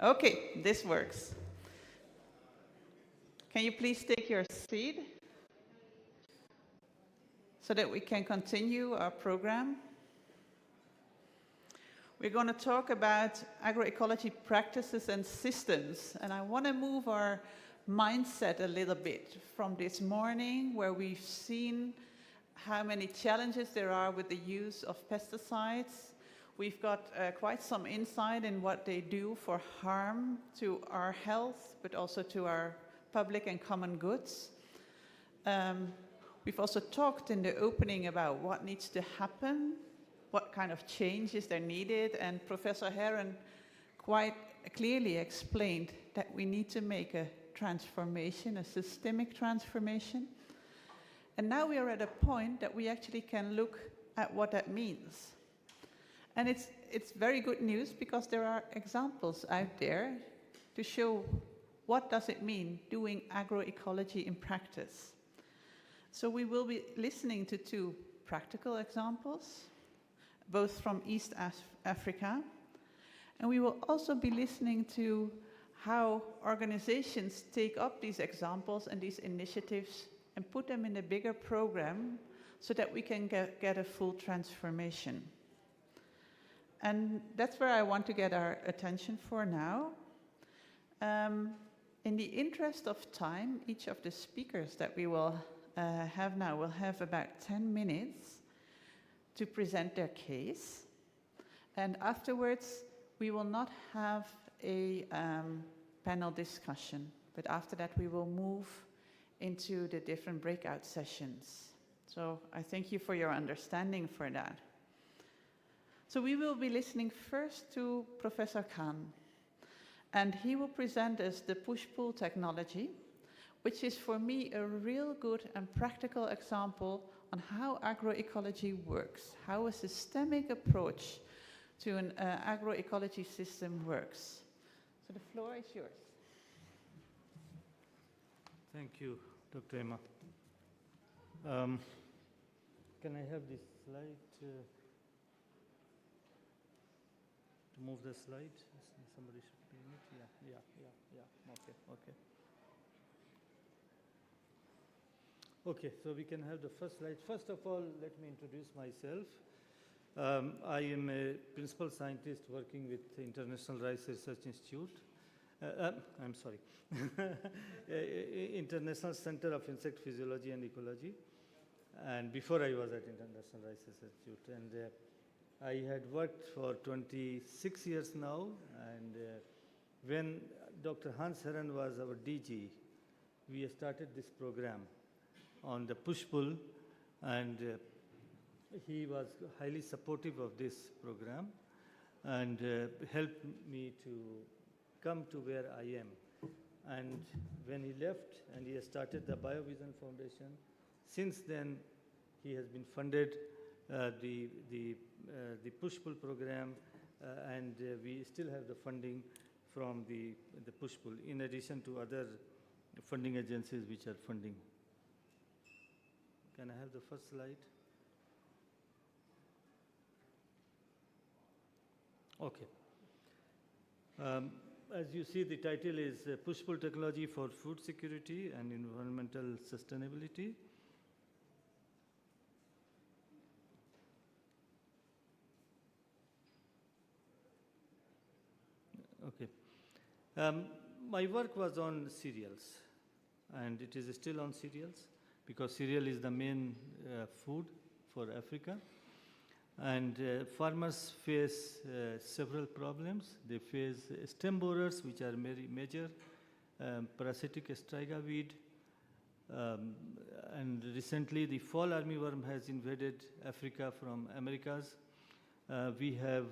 Okay, this works. Can you please take your seat so that we can continue our program? We're going to talk about agroecology practices and systems, and I want to move our mindset a little bit from this morning, where we've seen how many challenges there are with the use of pesticides. We've got quite some insight in what they do for harm to our health, but also to our public and common goods. We've also talked in the opening about what needs to happen, what kind of changes are needed, and Professor Heron quite clearly explained that we need to make a transformation, a systemic transformation. And now we are at a point that we actually can look at what that means. And it's very good news, because there are examples out there to show what does it mean doing agroecology in practice. So we will be listening to two practical examples, both from East Africa. And we will also be listening to how organizations take up these examples and these initiatives and put them in a bigger program so that we can get a full transformation. And that's where I want to get our attention for now. In the interest of time, each of the speakers that we will have now will have about 10 minutes to present their case. And afterwards, we will not have a panel discussion, but after that we will move into the different breakout sessions. So I thank you for your understanding for that. So we will be listening first to Professor Khan, and he will present us the push-pull technology, which is for me a real good and practical example on how agroecology works, how a systemic approach to an agroecology system works. So the floor is yours. Thank you, Dr. Emma. Can I have this slide? To move the slide? Somebody should be in it. Yeah. Okay. Okay, so we can have the first slide. First of all, let me introduce myself. I am a principal scientist working with the International Rice Research Institute. International Center of Insect Physiology and Ecology. And before I was at International Rice Research Institute. And I had worked for 26 years now. And when Dr. Hans Heron was our DG, we started this program on the push-pull, and he was highly supportive of this program and helped me to come to where I am. And when he left and he started the BioVision Foundation, since then he has been funded the push-pull program, and we still have the funding from the push-pull, in addition to other funding agencies which are funding. Can I have the first slide? Okay. As you see, the title is Push-Pull Technology for Food Security and Environmental Sustainability. Okay. My work was on cereals, and it is still on cereals, because cereal is the main food for Africa. And farmers face several problems. They face stem borers, which are very major, parasitic striga weed, and recently the fall armyworm has invaded Africa from Americas. We have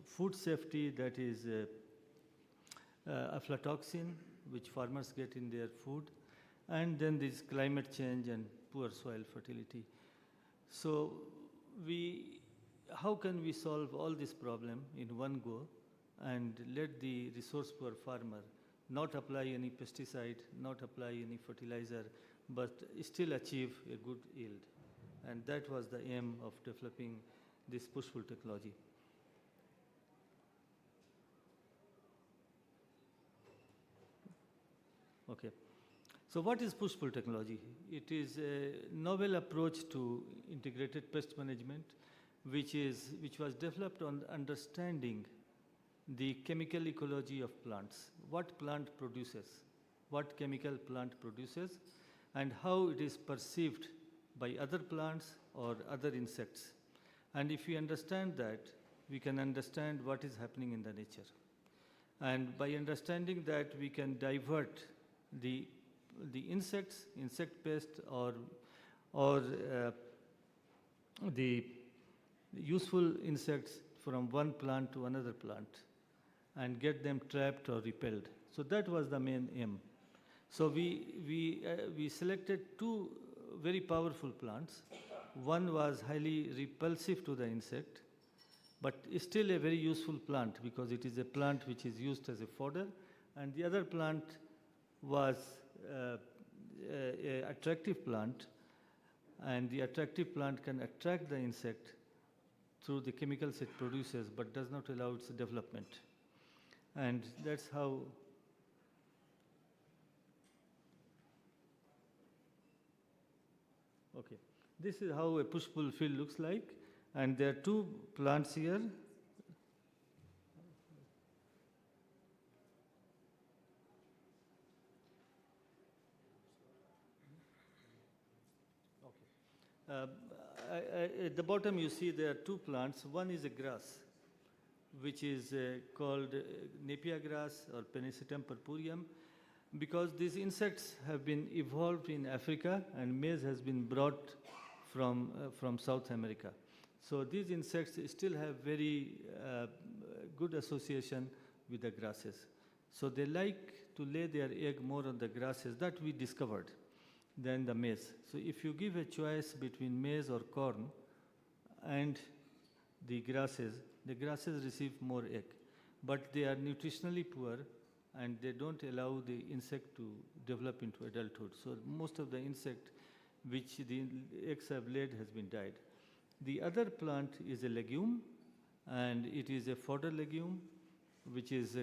food safety, that is aflatoxin, which farmers get in their food. And then this climate change and poor soil fertility. So how can we solve all this problem in one go and let the resource poor farmer not apply any pesticide, not apply any fertilizer, but still achieve a good yield? And that was the aim of developing this push-pull technology. Okay. So what is push-pull technology? It is a novel approach to integrated pest management, which was developed on understanding the chemical ecology of plants, what plant produces, what chemical plant produces, and how it is perceived by other plants or other insects. And if we understand that, we can understand what is happening in the nature. And by understanding that, we can divert the insects, insect pest, or the useful insects from one plant to another plant and get them trapped or repelled. So that was the main aim. So we selected two very powerful plants. One was highly repulsive to the insect, but still a very useful plant because it is a plant which is used as a fodder. And the other plant was an attractive plant, and the attractive plant can attract the insect through the chemicals it produces, but does not allow its development. And that's how okay. This is how a push-pull field looks like, and there are two plants here. At the bottom you see there are two plants. One is a grass, which is called Napier grass or Penicitum purpureum, because these insects have been evolved in Africa and maize has been brought from South America. So these insects still have very good association with the grasses. So they like to lay their egg more on the grasses, that we discovered, than the maize. So if you give a choice between maize or corn and the grasses receive more egg. But they are nutritionally poor and they don't allow the insect to develop into adulthood. So most of the insect which the eggs have laid has been died. The other plant is a legume, and it is a fodder legume which is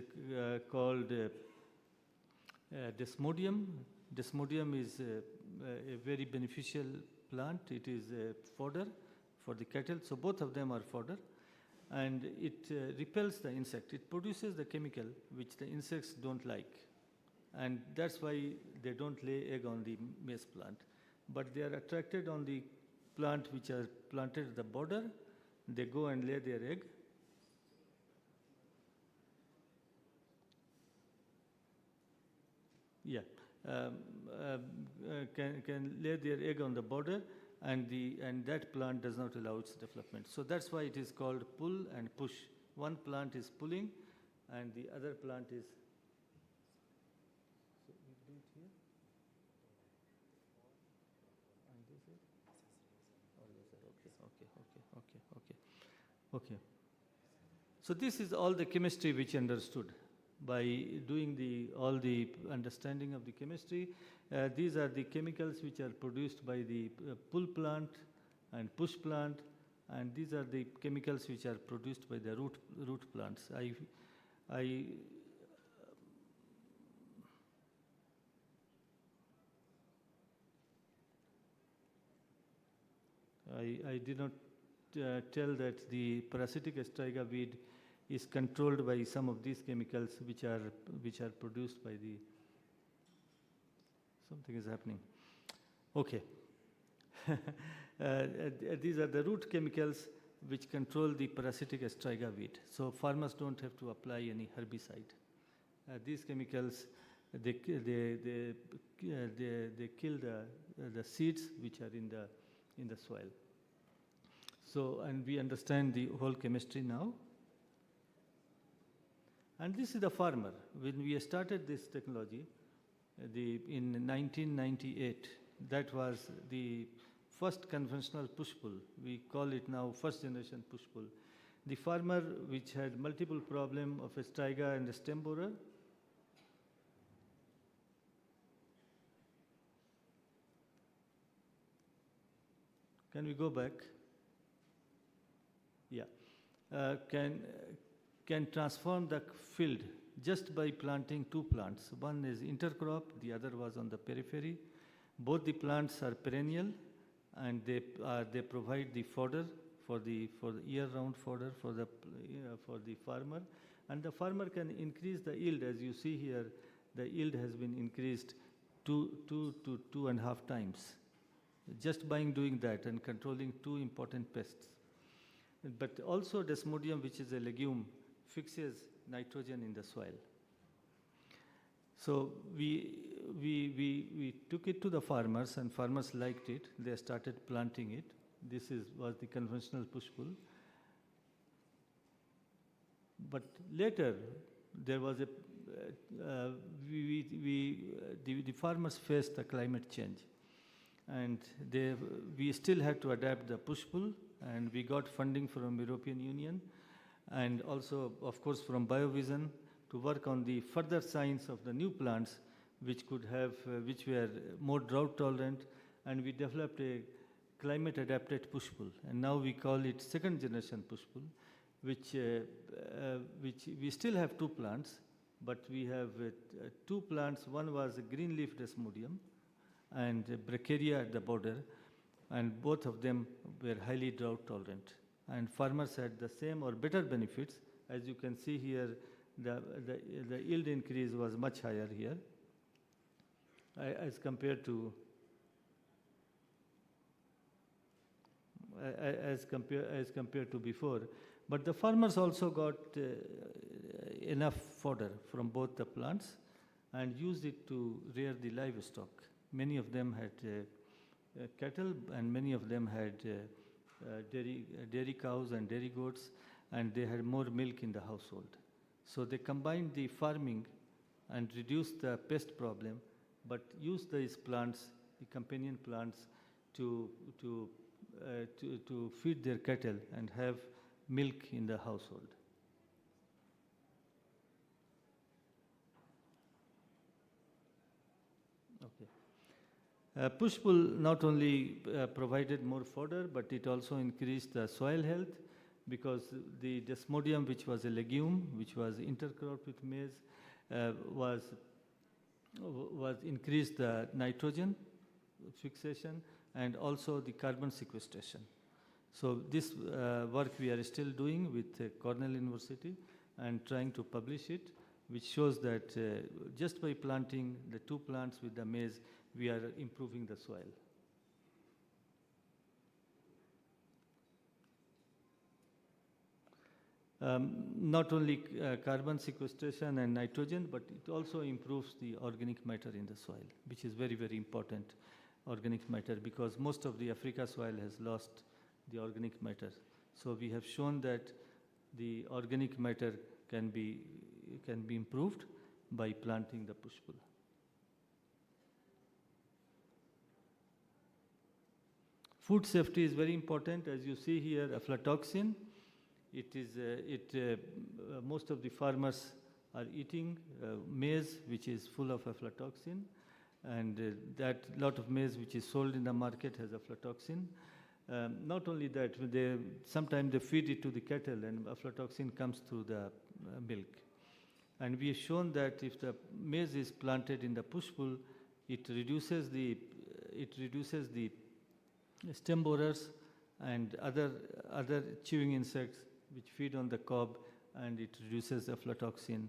called Desmodium. Desmodium is a very beneficial plant. It is a fodder for the cattle, so both of them are fodder. And it repels the insect. It produces the chemical which the insects don't like. And that's why they don't lay egg on the maize plant. But they are attracted on the plant which are planted at the border. They go and lay their egg. Yeah, can lay their egg on the border, and that plant does not allow its development. So that's why it is called pull and push. One plant is pulling, and the other plant is. So we do it here. And this is. Oh, yes, sir. Okay. So this is all the chemistry which understood. By doing all the understanding of the chemistry, these are the chemicals which are produced by the pull plant and push plant, and these are the chemicals which are produced by the root plants. I did not tell that the parasitic astraga weed is controlled by some of these chemicals which are produced by the. Something is happening. Okay. These are the root chemicals which control the parasitic astraga weed. So farmers don't have to apply any herbicide. These chemicals they kill the seeds which are in the soil. So, and we understand the whole chemistry now. And this is the farmer. When we started this technology in 1998, that was the first conventional push-pull. We call it now first generation push-pull. The farmer which had multiple problems of astraga and stem borer. Can we go back? Yeah. Can transform the field just by planting two plants. One is intercrop, the other was on the periphery. Both the plants are perennial, and they provide the fodder for the year-round fodder for the farmer, and the farmer can increase the yield. As you see here, the yield has been increased 2 to 2.5 times, just by doing that and controlling two important pests. But also Desmodium, which is a legume, fixes nitrogen in the soil. So we took it to the farmers, and farmers liked it. They started planting it. This was the conventional push-pull. But later, there was the farmers faced a climate change, and we still had to adapt the push-pull, and we got funding from European Union, and also, of course, from BioVision to work on the further science of the new plants, which were more drought tolerant, and we developed a climate-adapted push-pull, and now we call it second generation push-pull, which we still have two plants, but we have two plants. One was a green leaf Desmodium and Bracharia at the border, and both of them were highly drought tolerant. And farmers had the same or better benefits. As you can see here, the yield increase was much higher here as compared to before. But the farmers also got enough fodder from both the plants and used it to rear the livestock. Many of them had cattle, and many of them had dairy cows and dairy goats, and they had more milk in the household. So they combined the farming and reduced the pest problem, but used these plants, the companion plants, to feed their cattle and have milk in the household. Okay. Push-pull not only provided more fodder, but it also increased the soil health, because the Desmodium, which was a legume, which was intercropped with maize, was increased the nitrogen fixation and also the carbon sequestration. So this work we are still doing with Cornell University and trying to publish it, which shows that just by planting the two plants with the maize, we are improving the soil. Not only carbon sequestration and nitrogen, but it also improves the organic matter in the soil, which is very, very important, organic matter, because most of the Africa soil has lost the organic matter. So we have shown that the organic matter can be improved by planting the push-pull. Food safety is very important. As you see here, aflatoxin. Most of the farmers are eating maize, which is full of aflatoxin, and that lot of maize which is sold in the market has aflatoxin. Not only that, sometimes they feed it to the cattle, and aflatoxin comes through the milk. And we have shown that if the maize is planted in the push-pull, it reduces the stem borers and other chewing insects which feed on the cob, and it reduces aflatoxin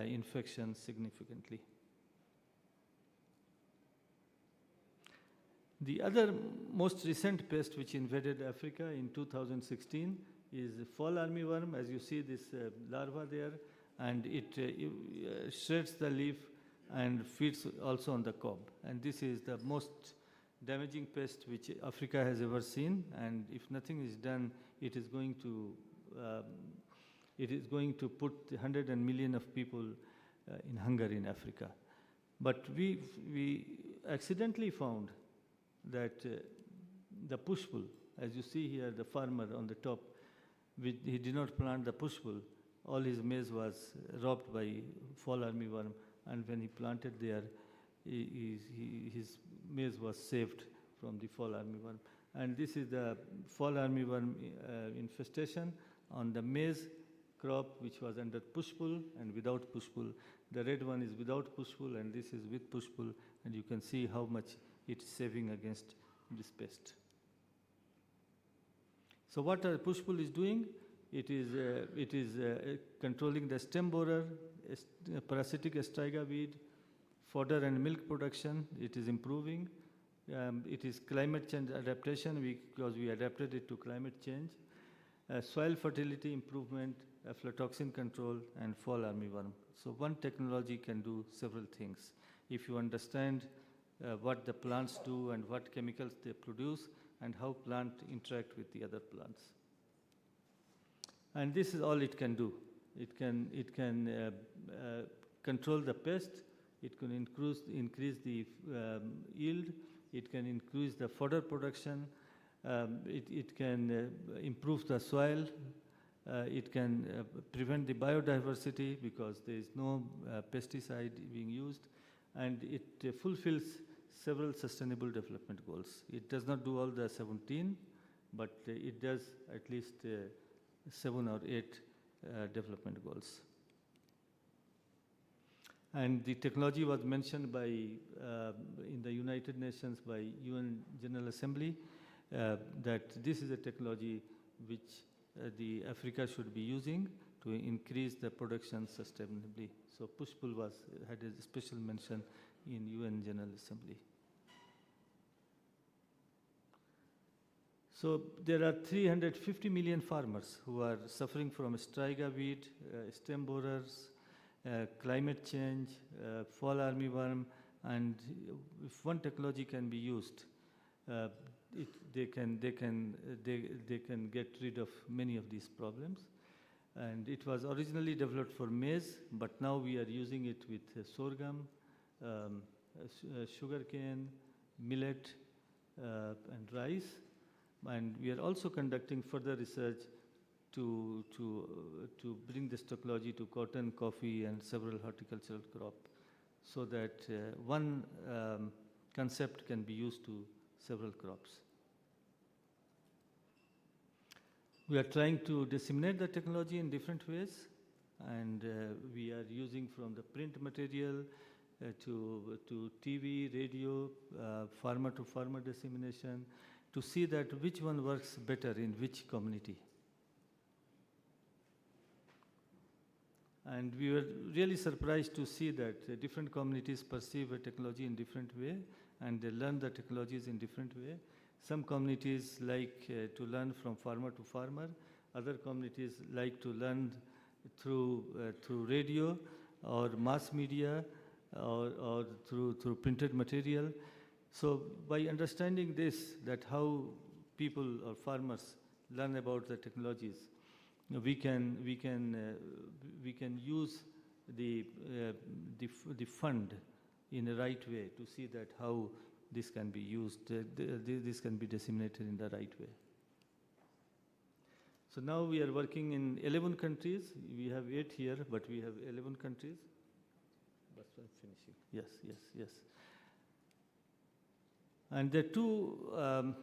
infection significantly. The other most recent pest which invaded Africa in 2016 is fall armyworm. As you see this larva there, and it shreds the leaf and feeds also on the cob. And this is the most damaging pest which Africa has ever seen, and if nothing is done, it is going to put hundreds of millions of people in hunger in Africa. But we accidentally found that the push-pull, as you see here, the farmer on the top, he did not plant the push-pull. All his maize was robbed by fall armyworm, and when he planted there, his maize was saved from the fall armyworm. And this is the fall armyworm infestation on the maize, crop which was under push-pull and without push-pull. The red one is without push-pull and this is with push-pull, and you can see how much it's saving against this pest. So what push-pull is doing? It is controlling the stem borer, parasitic astraga weed, fodder and milk production. It is improving. It is climate change adaptation because we adapted it to climate change. Soil fertility improvement, aflatoxin control, and fall armyworm. So one technology can do several things. If you understand what the plants do and what chemicals they produce and how plants interact with the other plants. And this is all it can do. It can control the pest. It can increase the yield. It can increase the fodder production. It can improve the soil. It can prevent the biodiversity because there is no pesticide being used. And it fulfills several sustainable development goals. It does not do all the 17, but it does at least 7 or 8 development goals. And the technology was mentioned by, in the United Nations by UN General Assembly, that this is a technology which the Africa should be using to increase the production sustainably. So push-pull had a special mention in UN General Assembly. So there are 350 million farmers who are suffering from striga weed, stem borers, climate change, fall armyworm, and if one technology can be used, they can get rid of many of these problems. And it was originally developed for maize, but now we are using it with sorghum, sugarcane, millet, and rice. And we are also conducting further research to bring this technology to cotton, coffee, and several horticultural crops, so that one concept can be used to several crops. We are trying to disseminate the technology in different ways, and we are using from the print material to TV, radio, farmer-to-farmer dissemination, to see that which one works better in which community. And we were really surprised to see that different communities perceive a technology in different way, and they learn the technologies in different way. Some communities like to learn from farmer to farmer. Other communities like to learn through radio or mass media or through printed material. So by understanding this, that how people or farmers learn about the technologies, we can use the fund in the right way to see that how this can be used, this can be disseminated in the right way. So now we are working in 11 countries. We have 8 here, but we have 11 countries. But I'm finishing. Yes. And there are 2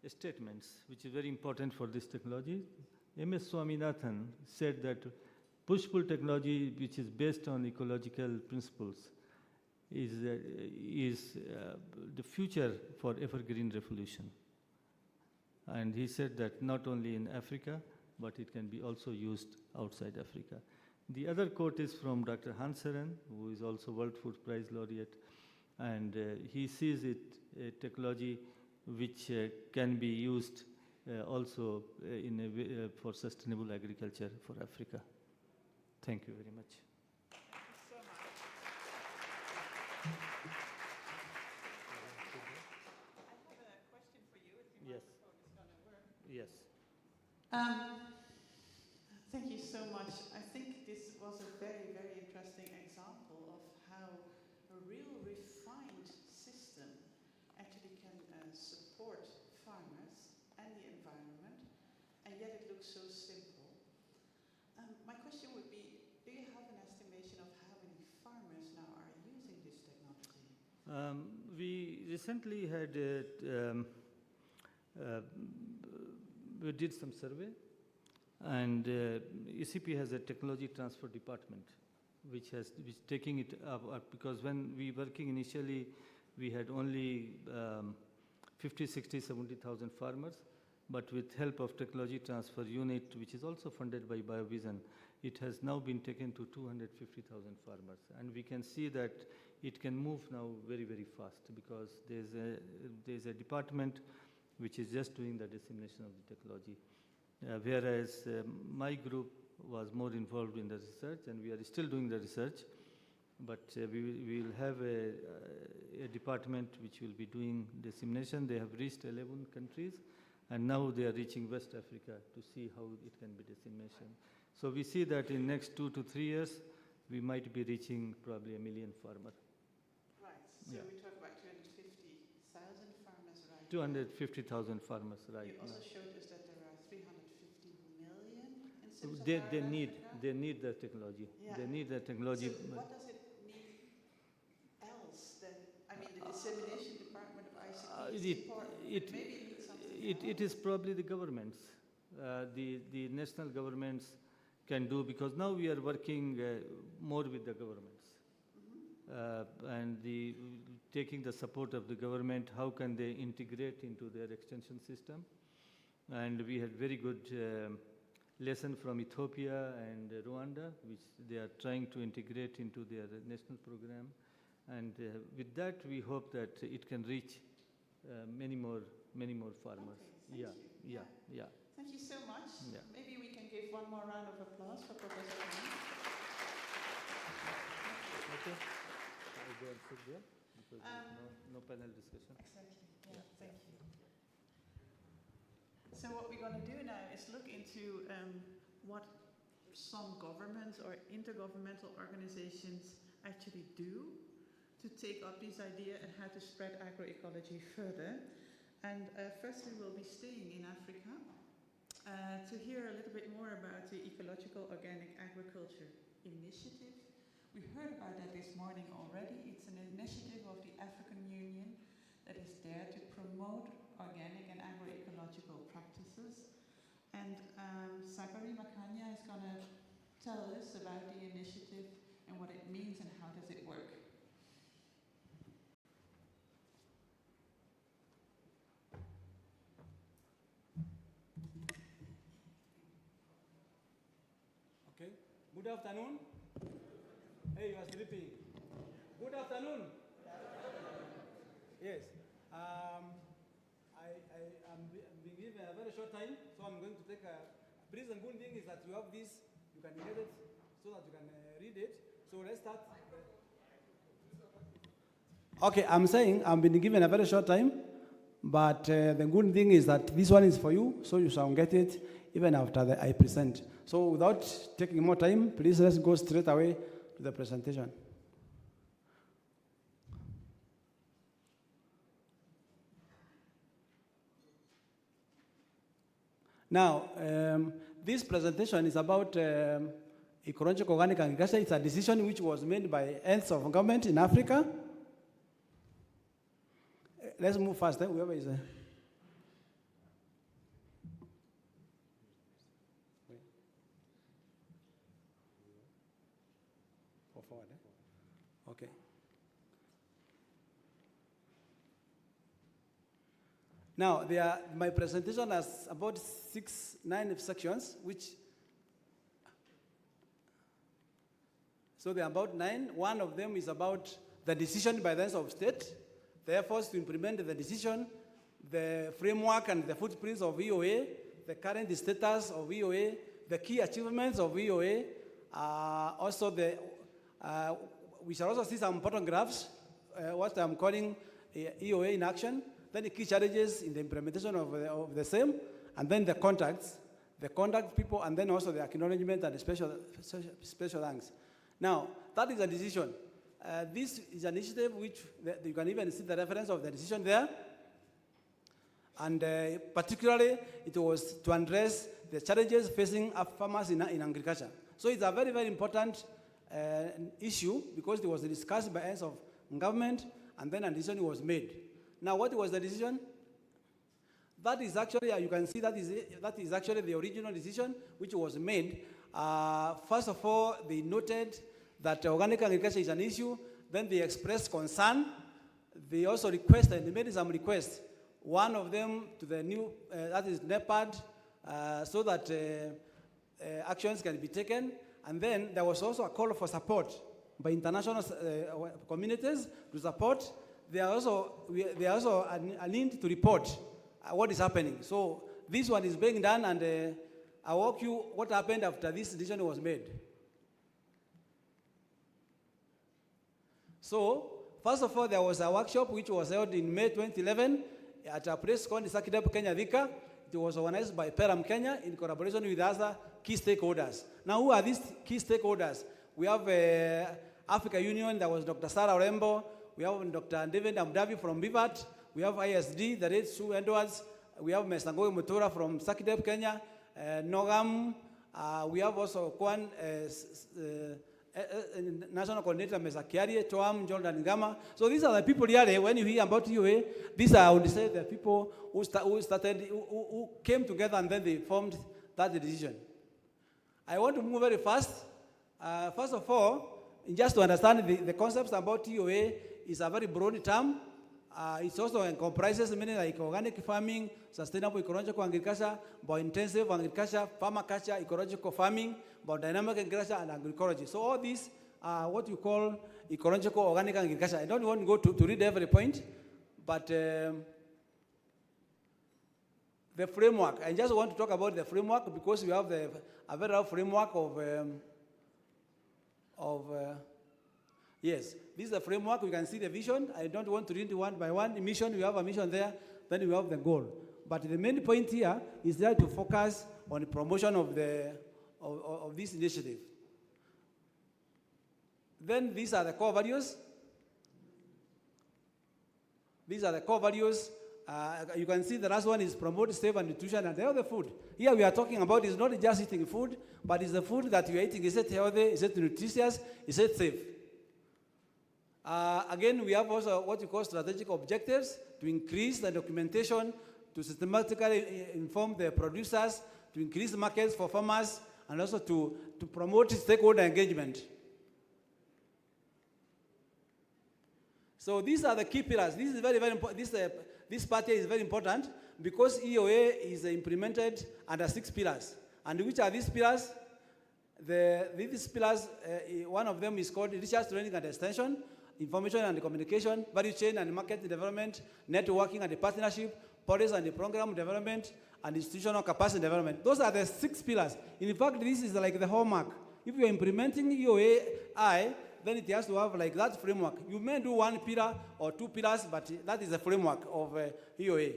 statements which is very important for this technology. M.S. Swaminathan said that push-pull technology, which is based on ecological principles, is the future for evergreen revolution. And he said that not only in Africa, but it can be also used outside Africa. The other quote is from Dr. Hans Herren, who is also World Food Prize laureate, and he sees it a technology which can be used also in a way, for sustainable agriculture for Africa. Thank you very much. Yes. Thank you so much. I think this was a very, very interesting example of how a real refined system actually can support farmers and the environment, and yet it looks so simple. My question would be, do you have an estimation of how many farmers now are using this technology? We recently had we did some survey, And ECP has a technology transfer department, which taking it up because when we working initially, we had only 50, 60, 70,000 farmers, but with help of technology transfer unit, which is also funded by BioVision, it has now been taken to 250,000 farmers. And we can see that it can move now very, very fast because there's a department which is just doing the dissemination of the technology. Whereas my group was more involved in the research, and we are still doing the research, but we will have a department which will be doing dissemination. They have reached 11 countries, and now they are reaching West Africa to see how it can be dissemination. So we see that in next 2 to 3 years, we might be reaching probably 1 million farmers. Right, so Yeah. we talk about 250,000 farmers, right? 250,000 farmers, right. You also showed us that there are 350 million in They Sub-Saharan need Africa. they need the technology. Yeah. They need the technology. So what does it need else then? I mean, the dissemination department of ICT is important. it Maybe it needs something it is probably the governments. The national governments can do, because now we are working more with the governments. And taking the support of the government, how can they integrate into their extension system? And we had very good lesson from Ethiopia and Rwanda, which they are trying to integrate into their national program. And with that, we hope that it can reach many more farmers. Okay, Yeah, thank you. yeah. Thank you so much. Yeah. Maybe we can give one more round of applause for Professor Khan. Okay. I'll go and sit there because there's no panel discussion. Exactly. Yeah, thank you. So what we're going to do now is look into what some governments or intergovernmental organizations actually do to take up this idea and how to spread agroecology further. And firstly, we'll be staying in Africa to hear a little bit more about the Ecological Organic Agriculture Initiative. We heard about that this morning already. It's an initiative of the African Union that is there to promote organic and agroecological practices. And Sakari Makanya is going to tell us about the initiative and what it means and how does it work. Okay. Good afternoon. Hey, you are sleeping. Good afternoon. Yes. I am being given a very short time, so I'm going to take a. The reason good thing is that you have this, you can get it so that you can read it. So let's start. Okay, I'm saying I'm being given a very short time, but the good thing is that this one is for you, so you shall get it even after I present. So without taking more time, please let's go straight away to the presentation. Now, this presentation is about ecological organic agriculture. It's a decision which was made by heads of government in Africa. Let's move fast. Whoever is there. Forward. Okay. Now, my presentation has about 9 sections, so there are about 9. One of them is about the decision by the heads of state, the efforts to implement the decision, the framework and the footprints of EOA, the current status of EOA, the key achievements of EOA, also we shall also see some important graphs, what I'm calling EOA in action, then the key challenges in the implementation of the same, and then the contact people, and then also the acknowledgement and the special thanks. Now, that is a decision. This is an initiative which you can even see the reference of the decision there. And particularly, it was to address the challenges facing farmers in agriculture. So it's a very, very important issue because it was discussed by heads of government, and then a decision was made. Now, what was the decision? that is actually, you can see that is actually the original decision which was made. First of all, they noted that organic agriculture is an issue. Then they expressed concern. They also requested, they made some requests. One of them to the new, that is NEPAD, so that actions can be taken. And then there was also a call for support by international communities to support. There are also a need to report what is happening. So this one is being done, and I'll walk you what happened after this decision was made. So, first of all, there was a workshop which was held in May 2011 at a place called Sakidep Kenya Thika. It was organized by Peram Kenya in collaboration with other key stakeholders. Now, who are these key stakeholders? We have Africa Union, that was Dr. Sarah Orembo. We have Dr. David Amdavi from BVAT. We have ISD, the late Sue Edwards. We have Mr. Ngoe Mutura from Sakidep Kenya. Nogam. We have also Kwan, National Coordinator, Mr. Kiari, Toam, Jordan Gama. So these are the people here. When you hear about UA, these are, I would say, the people who came together and then they formed that decision. I want to move very fast. First of all, just to understand the concepts about TOA is a very broad term. It also comprises many like organic farming, sustainable ecological agriculture, biointensive agriculture, permaculture, ecological farming, biodynamic agriculture, and agroecology. So all these are what you call ecological organic agriculture. I don't want to go to read every point, but the framework. I just want to talk about the framework because we have a very rough framework yes, this is the framework. We can see the vision. I don't want to read one by one. The mission, we have a mission there, then we have the goal. But the main point here is there to focus on the promotion of this initiative. Then these are the core values. These are the core values. You can see the last one is promote safe and nutrition and healthy food. Here we are talking about is not just eating food, but it's the food that you are eating. Is it healthy? Is it nutritious? Is it safe? Again, we have also what you call strategic objectives to increase the documentation, to systematically inform the producers, to increase markets for farmers, and also to promote stakeholder engagement. So these are the key pillars. This is very, very important. This part here is very important because EOA is implemented under 6 pillars. And which are these pillars? These pillars, one of them is called research, training, and extension, information and communication, value chain and market development, networking and partnership, policy and program development, and institutional capacity development. Those are the 6 pillars. In fact, this is like the hallmark. If you're implementing EOA, then it has to have like that framework. You may do 1 pillar or 2 pillars, but that is the framework of EOA.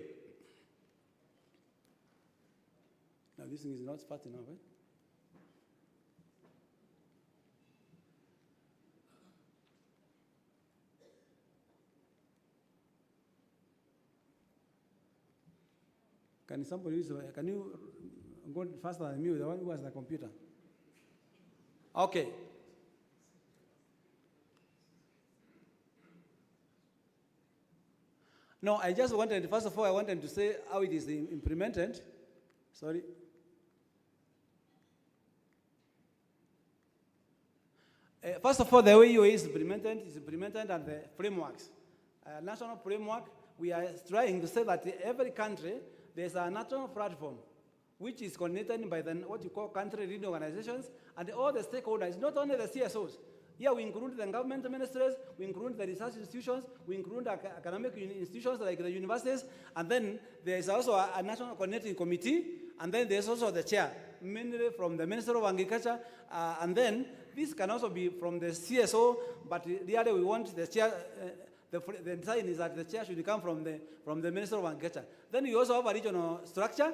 Now this thing is not fast enough, right? Can somebody use, can you go faster than me, the one who has the computer? Okay. No, I just wanted, first of all, I wanted to say how it is implemented. Sorry. First of all, the way EOA is implemented and the frameworks. National framework, we are trying to say that every country, there's a national platform which is coordinated by what you call country leading organizations and all the stakeholders, not only the CSOs. Here we include the government ministries, we include the research institutions, we include academic institutions like the universities, and then there's also a national coordinating committee, and then there's also the chair, mainly from the Minister of Agriculture, and then this can also be from the CSO, but really we want the chair, the design is that the chair should come from the Minister of Agriculture. Then we also have a regional structure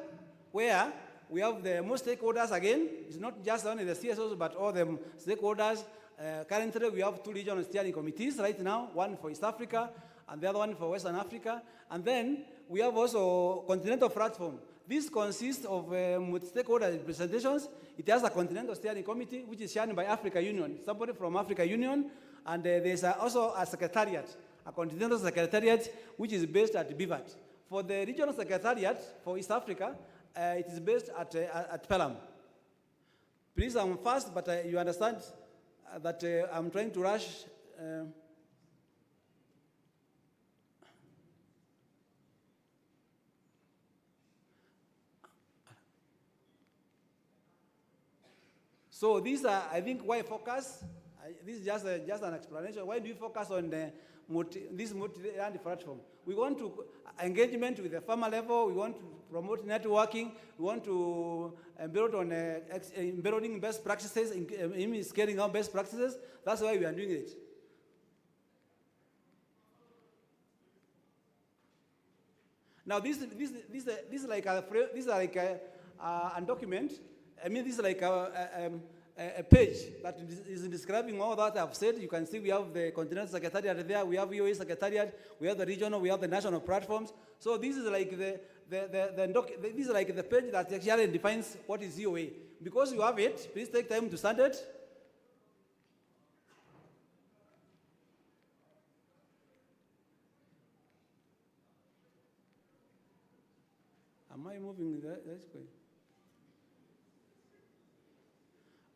where we have the most stakeholders again. It's not just only the CSOs, but all the stakeholders. Currently, we have 2 regional steering committees right now, one for East Africa and the other one for Western Africa. And then we have also continental platform. This consists of stakeholder representations. It has a continental steering committee, which is chaired by Africa Union, somebody from Africa Union. And there's also a secretariat, a continental secretariat, which is based at BVAT. For the regional secretariat for East Africa, it is based at Pelham. Please, I'm fast, but you understand that I'm trying to rush. So these are, I think, why focus. This is just an explanation. Why do you focus on this multi-land platform? We want to engagement with the farmer level. We want to promote networking. We want to build on building best practices, in scaling out best practices. That's why we are doing it. Now this is like a document. I mean, this is like a page that is describing all that I've said. You can see we have the Continental Secretariat there, we have EOA Secretariat, we have the regional, we have the national platforms. So this is like this is like the page that actually defines what is EOA. Because you have it, please take time to stand it. Am I moving there? That's good.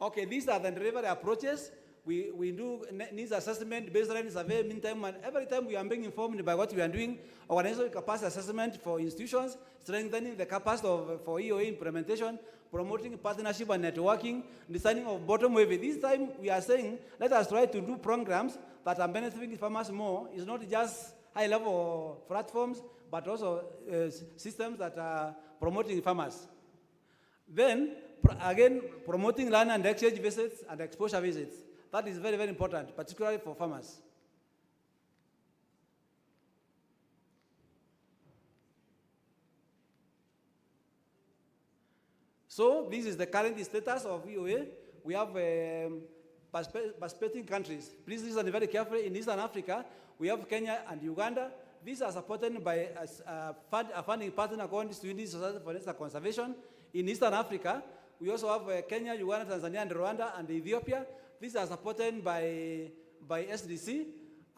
Okay, these are the delivery approaches. We do needs assessment, baseline survey, meantime, and every time we are being informed by what we are doing, organizational capacity assessment for institutions, strengthening the capacity for EOA implementation, promoting partnership and networking, designing of bottom wave. This time we are saying, let us try to do programs that are benefiting farmers more. It's not just high-level platforms, but also systems that are promoting farmers. Then, again, promoting land and exchange visits and exposure visits. That is very, very important, particularly for farmers. So this is the current status of EOA. We have participating countries. Please listen very carefully. In Eastern Africa, we have Kenya and Uganda. These are supported by a funding partner called Swedish Society for Nature Conservation. In Eastern Africa, we also have Kenya, Uganda, Tanzania, and Rwanda, and Ethiopia. These are supported by SDC.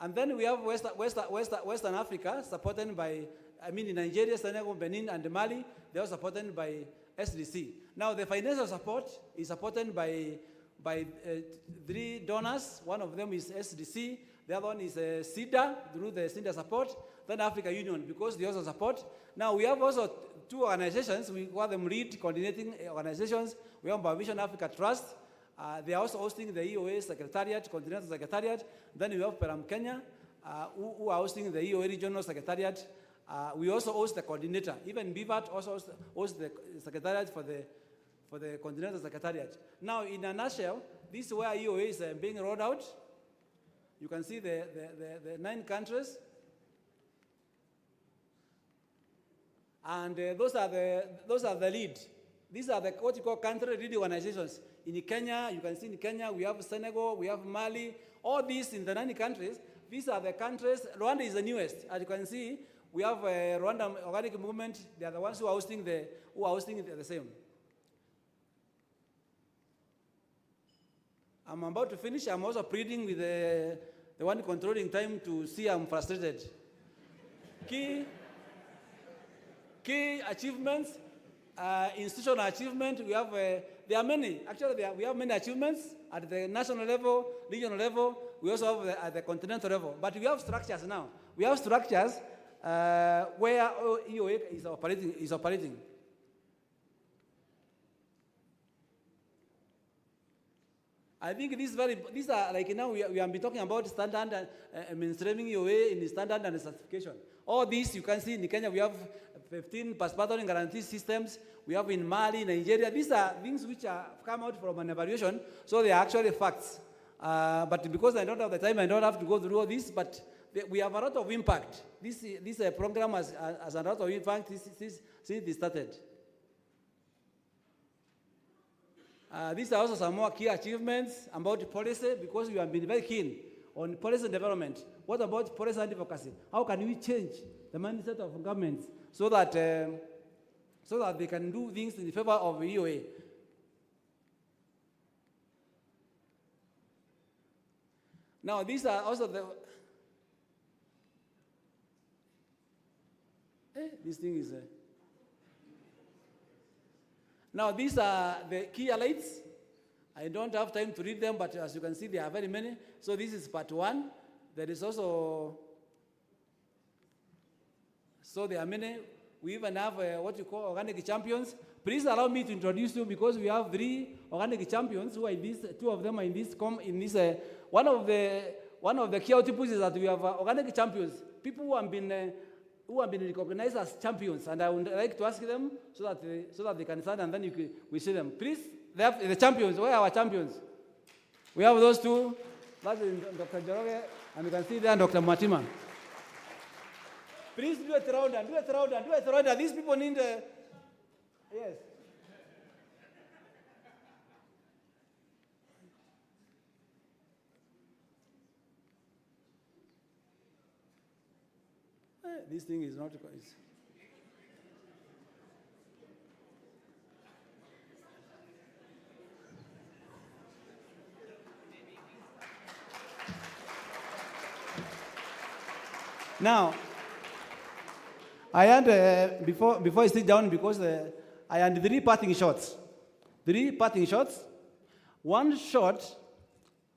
And then we have Western Africa, supported by, in Nigeria, Senegal, Benin, and Mali. They are supported by SDC. Now, the financial support is supported by 3 donors. One of them is SDC. The other one is CIDA, through the CIDA support. Then Africa Union, because they also support. Now, we have also 2 organizations. We call them lead coordinating organizations. We have Vision Africa Trust. They are also hosting the EOA Secretariat, Continental Secretariat. Then we have Peram Kenya, who are hosting the EOA Regional Secretariat. We also host the coordinator. Even BVAT also hosts the Secretariat for the Continental Secretariat. Now, in a nutshell, this is where EOA is being rolled out. You can see the 9 countries. And those are the lead. These are what you call country lead organizations. In Kenya, you can see in Kenya, we have Senegal, we have Mali. All these in the 9 countries, these are the countries. Rwanda is the newest. As you can see, we have Rwanda Organic Movement. They are the ones who are hosting the same. I'm about to finish. I'm also pleading with the one controlling time to see I'm frustrated. Key achievements, institutional achievement, we have, there are many. Actually, we have many achievements at the national level, regional level. We also have at the continental level. But we have structures now. We have structures where EOA is operating. I think these are like now we have been talking about standard and mainstreaming EOA in the standard and certification. All these you can see in Kenya we have 15 participatory guarantee systems. We have in Mali, Nigeria. These are things which have come out from an evaluation, so they are actually facts. But because I don't have the time, I don't have to go through all this. But we have a lot of impact. This program has a lot of impact since it started. These are also some more key achievements about policy, because we have been very keen on policy development. What about policy advocacy? How can we change the mindset of governments so that they can do things in favor of EOA? Now, these are also the... This thing is... Now, these are the key highlights. I don't have time to read them, but as you can see, there are very many. So this is part 1. There is also... So there are many. We even have what you call organic champions. Please allow me to introduce you because we have 3 organic champions who are in this. 2 of them are in this. One of the key outputs is that we have organic champions, people who have been recognized as champions, and I would like to ask them so that they can stand and then we see them. Please, they have the champions. Where are our champions? We have those 2. That's Dr. Joroge, and you can see there Dr. Matima. Please do it around and do it around and do it around. These people need yes. This thing is not quite. Now, I had, before I sit down, because I had 3 parting shots. 3 parting shots. One shot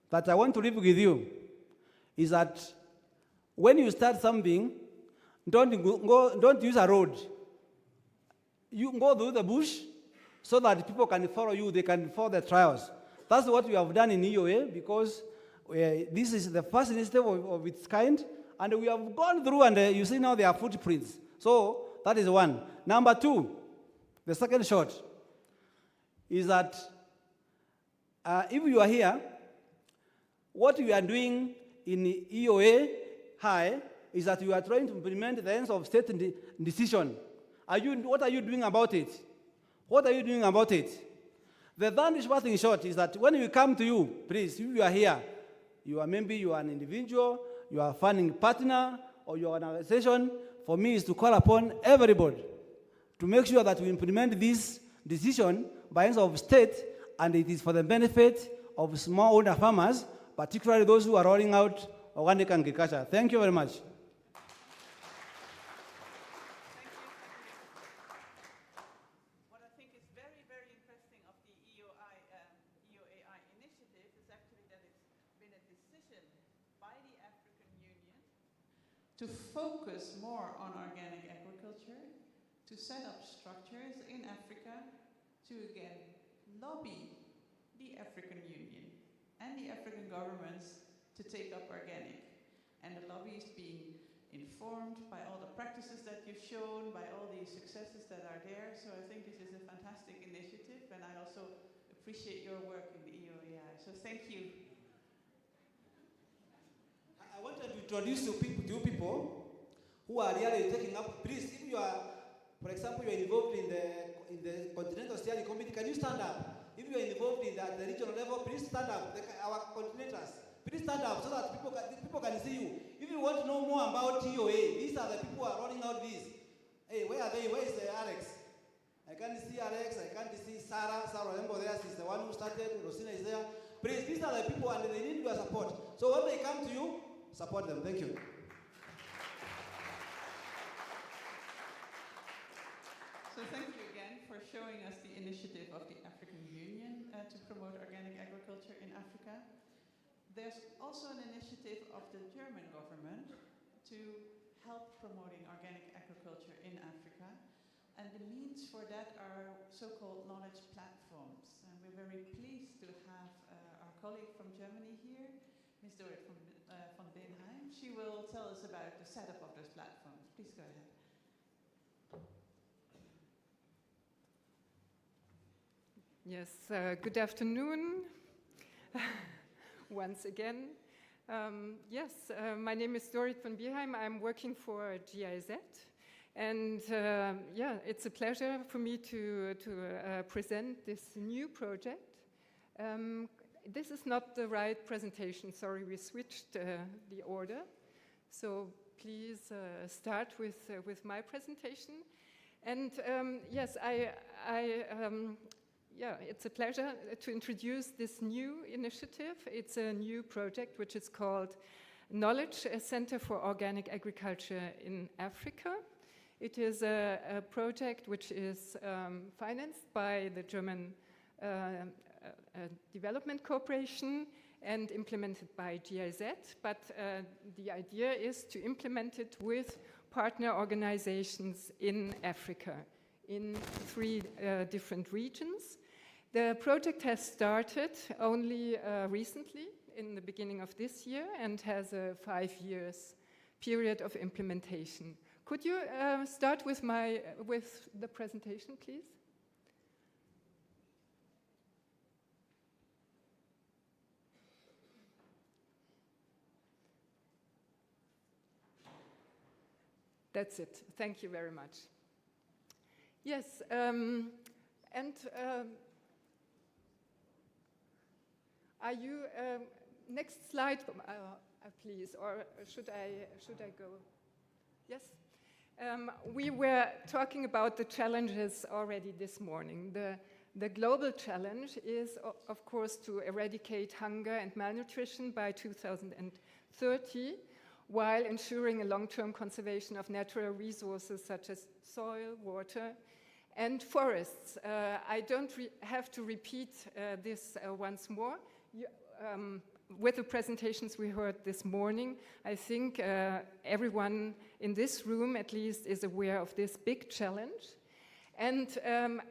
that I want to leave with you is that when you start something, don't use a road. You go through the bush so that people can follow you, they can follow the trials. That's what we have done in EOA, because this is the first initiative of its kind, and we have gone through, and you see now there are footprints. So that is 1. Number 2, the second shot, is that if you are here, what we are doing in EOA High is that you are trying to implement the ends of state decision. What are you doing about it? What are you doing about it? The third parting shot is that when we come to you, please, if you are here, maybe you are an individual, you are a funding partner, or you are an organization, for me is to call upon everybody to make sure that we implement this decision by ends of state, and it is for the benefit of smallholder farmers, particularly those who are rolling out organic agriculture. Thank you very much. What I think is very, very interesting of the EOAI initiative is actually that it's been a decision by the African Union to focus more on organic agriculture, to set up structures in Africa to again lobby the African Union and the African governments to take up organic. And the lobby is being informed by all the practices that you've shown, by all the successes that are there. So I think this is a fantastic initiative, and I also appreciate your work in the EOAI. So thank you. I wanted to introduce you people who are really taking up. Please, if you are, for example, you are involved in the Continental Steering Committee, can you stand up? If you are involved in the regional level, please stand up. Our coordinators, please stand up so that people can see you. If you want to know more about EOA, these are the people who are rolling out this. Hey, where are they? Where is Alex? I can't see Alex. I can't see Sarah. Sarah Rembo there. She's the one who started. Rosina is there. Please, these are the people, and they need your support. So when they come to you, support them. Thank you. So thank you again for showing us the initiative of the African Union to promote organic agriculture in Africa. There's also an initiative of the German government to help promoting organic agriculture in Africa. And the means for that are so-called knowledge platforms. And we're very pleased to have our colleague from Germany here, Ms. Dorit van Beenheim. She will tell us about the setup of those platforms. Please go ahead. Yes, good afternoon once again. My name is Dorit van Beenheim. I'm working for GIZ. And yeah, it's a pleasure for me to present this new project. This is not the right presentation. Sorry, we switched the order. So please start with my presentation. And yes, it's a pleasure to introduce this new initiative. It's a new project which is called Knowledge Center for Organic Agriculture in Africa. It is a project which is financed by the German Development Corporation and implemented by GIZ, but the idea is to implement it with partner organizations in Africa, in 3 different regions. The project has started only recently, in the beginning of this year, and has a 5 years period of implementation. Could you start with the presentation, please? That's it. Thank you very much. Yes, are you next slide, please, or should I go? Yes. We were talking about the challenges already this morning. The global challenge is, of course, to eradicate hunger and malnutrition by 2030, while ensuring a long-term conservation of natural resources such as soil, water, and forests. I don't have to repeat this once more. With the presentations we heard this morning, I think everyone in this room at least is aware of this big challenge. And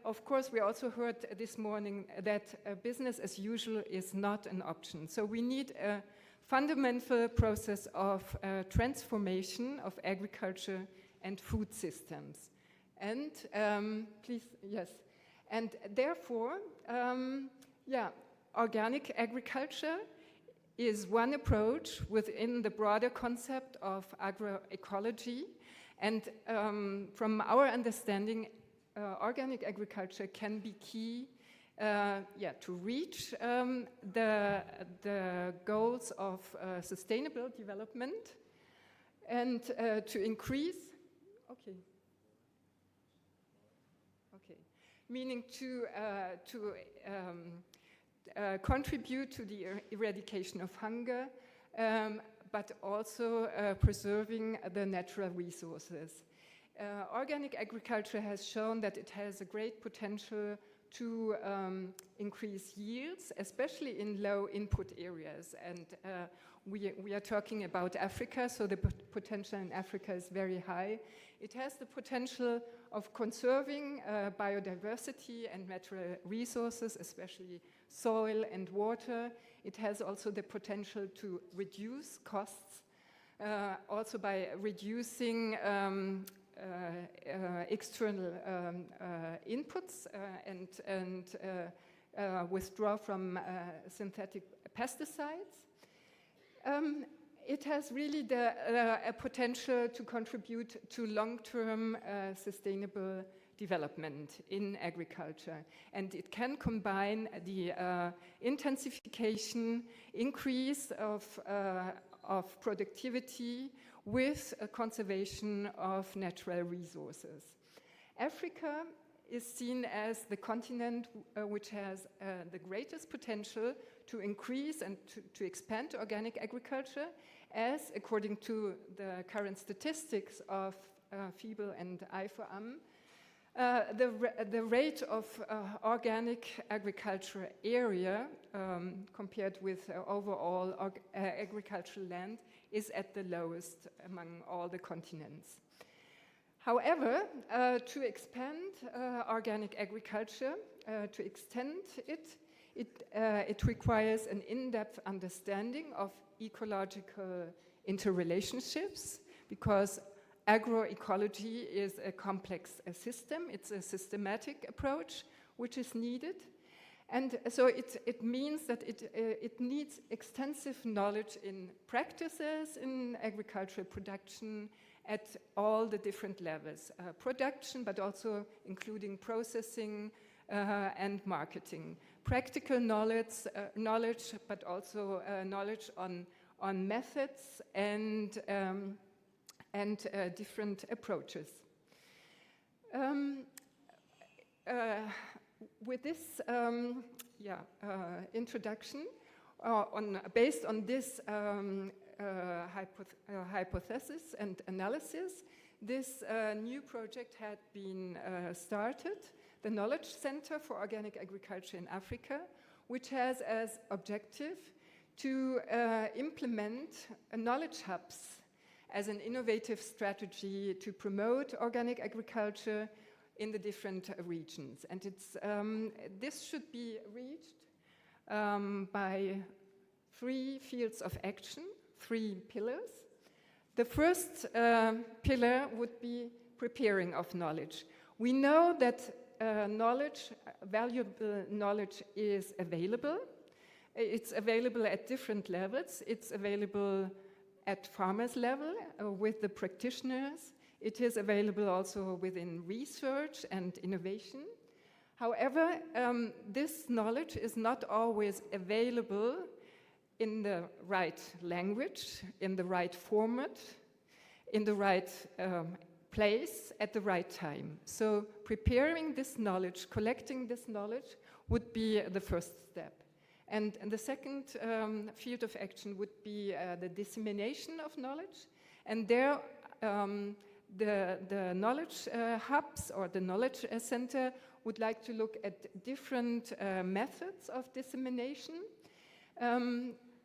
of course, we also heard this morning that business as usual is not an option. So we need a fundamental process of transformation of agriculture and food systems. And please, yes. And therefore, organic agriculture is one approach within the broader concept of agroecology. And from our understanding, organic agriculture can be key to reach the goals of sustainable development and to increase, meaning to contribute to the eradication of hunger, but also preserving the natural resources. Organic agriculture has shown that it has a great potential to increase yields, especially in low input areas. And we are talking about Africa, so the potential in Africa is very high. It has the potential of conserving biodiversity and natural resources, especially soil and water. It has also the potential to reduce costs, also by reducing external inputs and withdraw from synthetic pesticides. It has really a potential to contribute to long-term sustainable development in agriculture. And it can combine the intensification, increase of productivity with a conservation of natural resources. Africa is seen as the continent which has the greatest potential to increase and to expand organic agriculture, as according to the current statistics of FIBEL and IFOAM, the rate of organic agriculture area compared with overall agricultural land is at the lowest among all the continents. However, to expand organic agriculture, to extend it requires an in-depth understanding of ecological interrelationships, because agroecology is a complex system. It's a systematic approach which is needed. And so it means that it needs extensive knowledge in practices in agricultural production at all the different levels. Production, but also including processing and marketing. Practical knowledge, but also knowledge on methods and different approaches. With this introduction, based on this hypothesis and analysis, this new project had been started, the Knowledge Center for Organic Agriculture in Africa, which has as objective to implement knowledge hubs as an innovative strategy to promote organic agriculture in the different regions. And this should be reached by 3 fields of action, 3 pillars. The first pillar would be preparing of knowledge. We know that knowledge, valuable knowledge, is available. It's available at different levels. It's available at farmers' level with the practitioners. It is available also within research and innovation. However, this knowledge is not always available in the right language, in the right format, in the right place, at the right time. So preparing this knowledge, collecting this knowledge would be the first step. And the second field of action would be the dissemination of knowledge. And there, the knowledge hubs or the knowledge center would like to look at different methods of dissemination.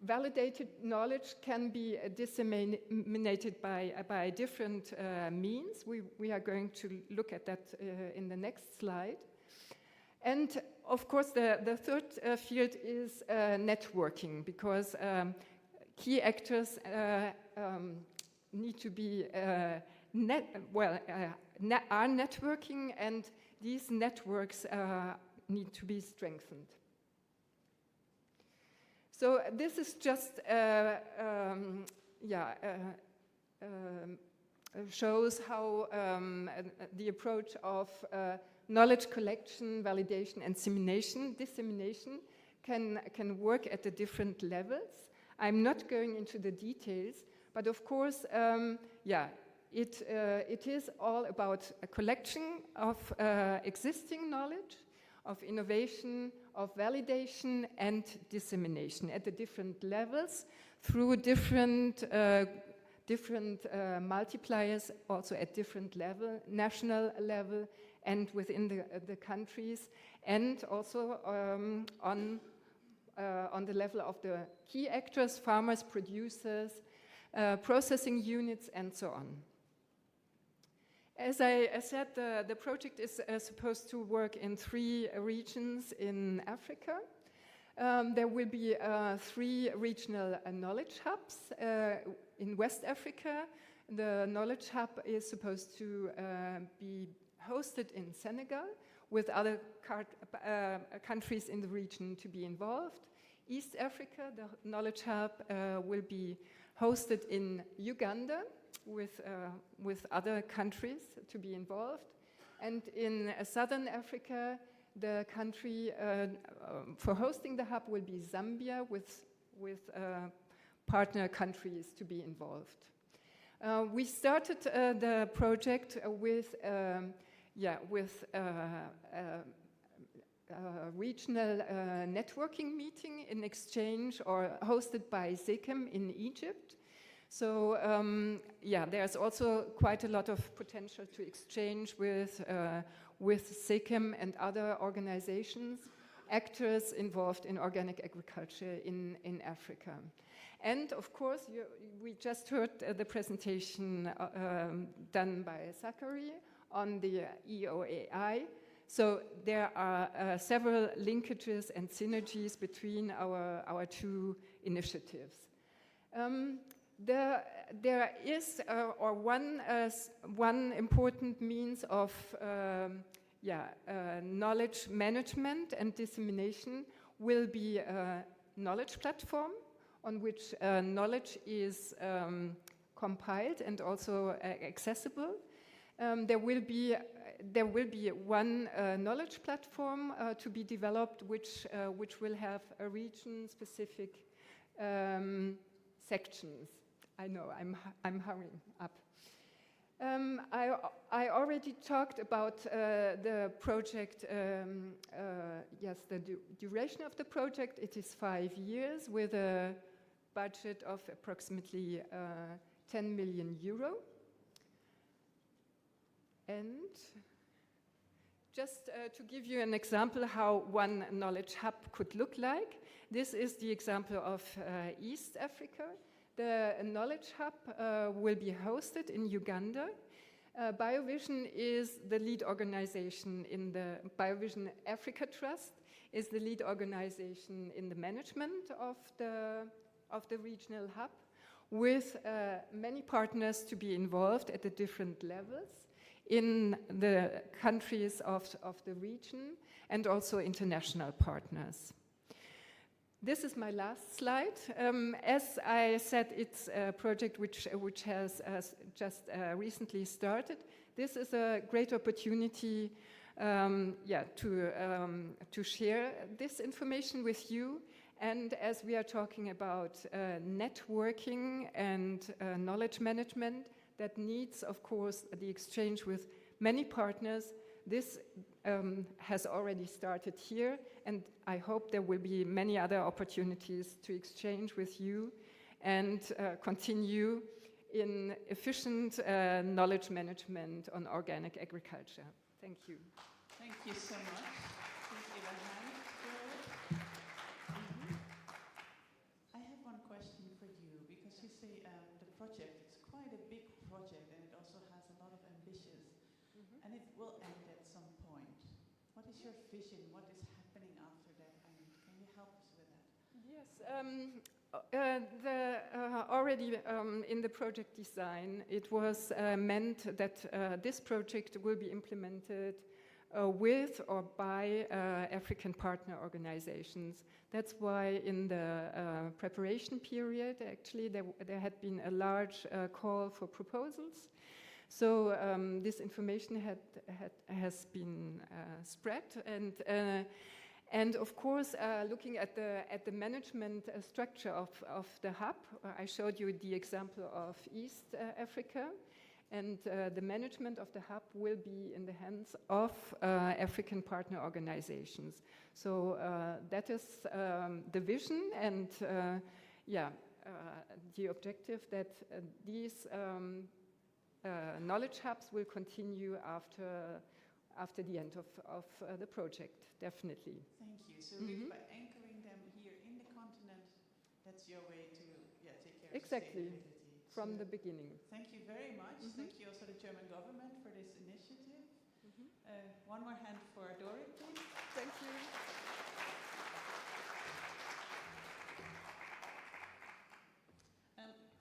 Validated knowledge can be disseminated by different means. We are going to look at that in the next slide. And of course, the third field is networking, because key actors need to be are networking, and these networks need to be strengthened. So this is just shows how the approach of knowledge collection, validation, and dissemination can work at the different levels. I'm not going into the details, but of course, it is all about a collection of existing knowledge, of innovation, of validation, and dissemination at the different levels through different multipliers, also at different level, national level, and within the countries, and also on the level of the key actors, farmers, producers, processing units, and so on. As I said, the project is supposed to work in 3 regions in Africa. There will be 3 regional knowledge hubs. In West Africa, the knowledge hub is supposed to be hosted in Senegal, with other countries in the region to be involved. East Africa, the knowledge hub will be hosted in Uganda, with other countries to be involved. And in Southern Africa, the country for hosting the hub will be Zambia, with partner countries to be involved. We started the project with regional networking meeting in exchange, or hosted by SECAM in Egypt. So there's also quite a lot of potential to exchange with SECAM and other organizations, actors involved in organic agriculture in Africa. And of course, we just heard the presentation done by Zachary on the EOAI. So there are several linkages and synergies between our 2 initiatives. There is one important means of knowledge management and dissemination will be a knowledge platform on which knowledge is compiled and also accessible. There will be one knowledge platform to be developed, which will have a region-specific sections. I know I'm hurrying up. I already talked about the project. The duration of the project. It is 5 years with a budget of approximately 10 million euro. And just to give you an example how one knowledge hub could look like, this is the example of East Africa. The knowledge hub will be hosted in Uganda. BioVision is the lead organization in the BioVision Africa Trust, is the lead organization in the management of the regional hub, with many partners to be involved at the different levels in the countries of the region, and also international partners. This is my last slide. As I said, it's a project which has just recently started. This is a great opportunity to share this information with you. And as we are talking about networking and knowledge management, that needs, of course, the exchange with many partners. This has already started here, and I hope there will be many other opportunities to exchange with you and continue in efficient knowledge management on organic agriculture. Thank you. Thank you so much. Please give a hand to it. I have one question for you, because you say the project is quite a big project and it also has a lot of ambitions, and it will end at some point. What is your vision? What is happening after that? And can you help us with that? Yes, already in the project design, it was meant that this project will be implemented with or by African partner organizations. That's why in the preparation period, actually, there had been a large call for proposals. So this information has been spread, and of course, looking at the management structure of the hub, I showed you the example of East Africa. And the management of the hub will be in the hands of African partner organizations. So that is the vision, and the objective that these knowledge hubs will continue after the end of the project, definitely. Thank you. So really by anchoring them here in the continent, that's your way to take care of sustainability. From the beginning. Thank you very much. Thank you also the German government for this initiative. One more hand for Dorit, please. Thank you.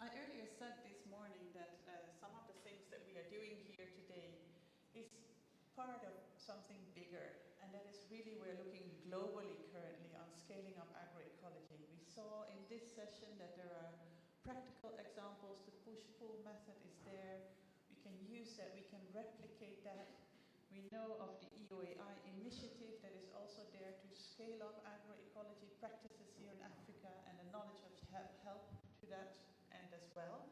I earlier said this morning that some of the things that we are doing here today is part of something bigger, and that is really we're looking globally currently on scaling up agroecology. We saw in this session that there are practical examples. The push-pull method is there. We can use that, we can replicate that. We know of the EOAI initiative that is also there to scale up agroecology practices here in Africa, and the knowledge of help to that end as well.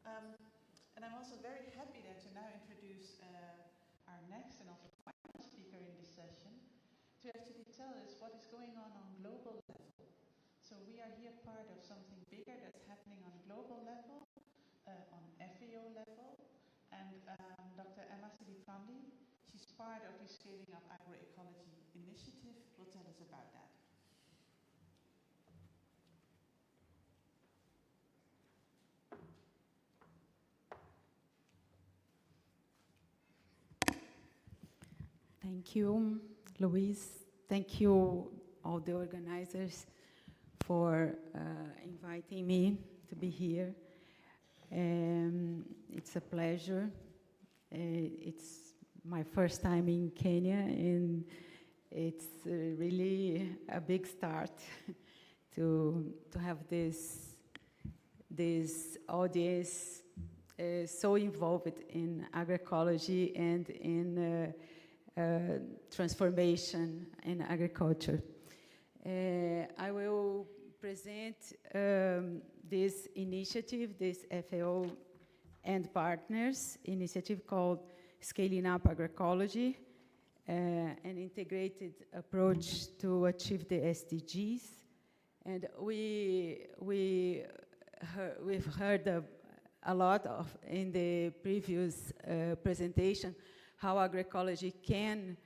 And I'm also very happy then to now introduce our next and also final speaker in this session to actually tell us what is going on global level. So we are here part of something bigger that's happening on global level, on FAO level, and Dr. Emma Siliprandi, she's part of the Scaling Up Agroecology initiative, will tell us about that. Thank you, Luis. Thank you, all the organizers, for inviting me to be here. It's a pleasure. It's my first time in Kenya, and it's really a big start to have this audience so involved in agroecology and in transformation in agriculture. I will present this initiative, this FAO and partners initiative called Scaling Up Agroecology, an integrated approach to achieve the SDGs. And we've heard a lot of in the previous presentation, how agroecology can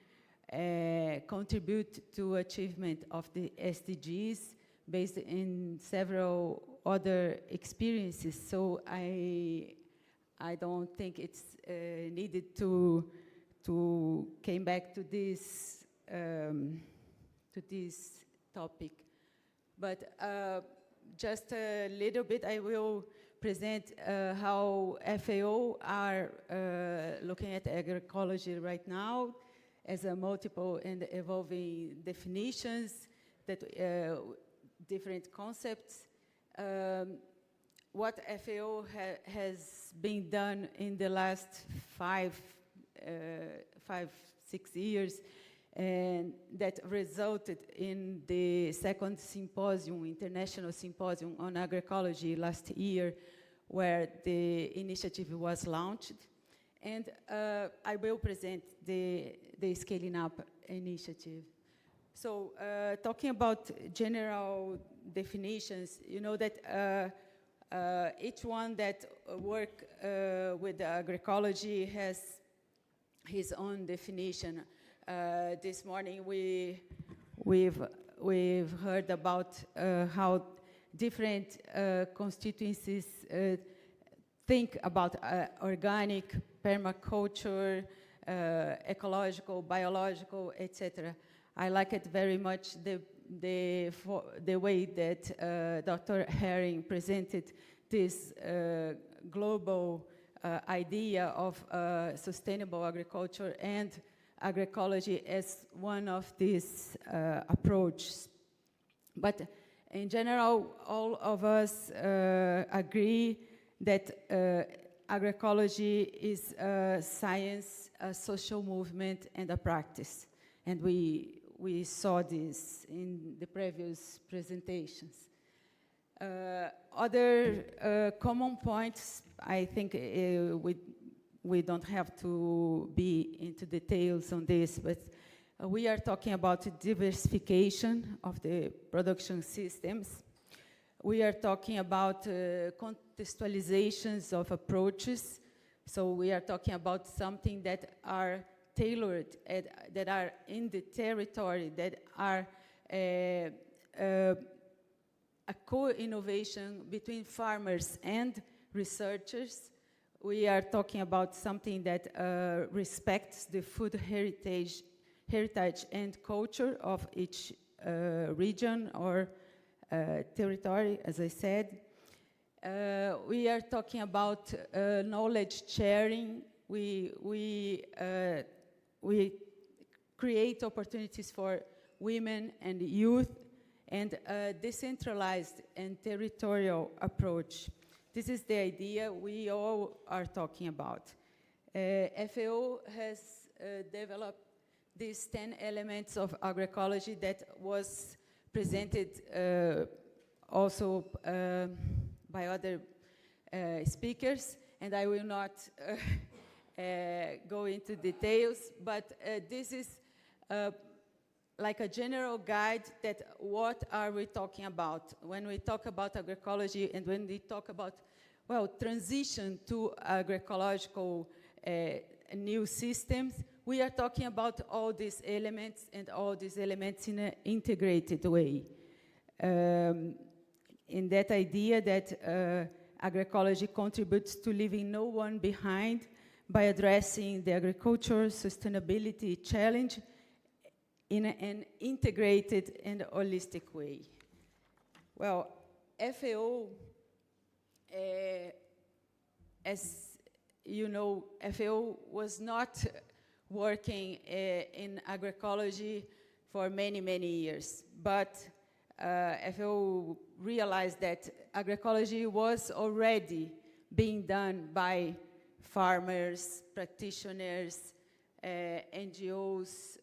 contribute to achievement of the SDGs based in several other experiences. So I don't think it's needed to came back to this topic. But just a little bit, I will present how FAO are looking at agroecology right now as a multiple and evolving definitions, that different concepts. What FAO has been done in the last 6 years, and that resulted in the second symposium, international symposium on agroecology last year, where the initiative was launched. And I will present the Scaling Up initiative. So talking about general definitions, you know that each one that work with agroecology has his own definition. This morning we've heard about how different constituencies think about organic, permaculture, ecological, biological, etc. I like it very much the way that Dr. Herring presented this global idea of sustainable agriculture and agroecology as one of these approaches. But in general, all of us agree that agroecology is a science, a social movement, and a practice. And we saw this in the previous presentations. Other common points, I think we don't have to be into details on this, but we are talking about diversification of the production systems. We are talking about contextualizations of approaches. So we are talking about something that are tailored, that are in the territory, that are a co-innovation between farmers and researchers. We are talking about something that respects the food heritage and culture of each region or territory, as I said. We are talking about knowledge sharing. We create opportunities for women and youth, and a decentralized and territorial approach. This is the idea we all are talking about. FAO has developed these 10 elements of agroecology that was presented also by other speakers, and I will not go into details, but this is like a general guide that what are we talking about when we talk about agroecology and when we talk about, well, transition to agroecological new systems. We are talking about all these elements and all these elements in an integrated way. In that idea that agroecology contributes to leaving no one behind by addressing the agricultural sustainability challenge in an integrated and holistic way. Well, FAO, as you know, FAO was not working in agroecology for many, many years, but FAO realized that agroecology was already being done by farmers, practitioners, NGOs,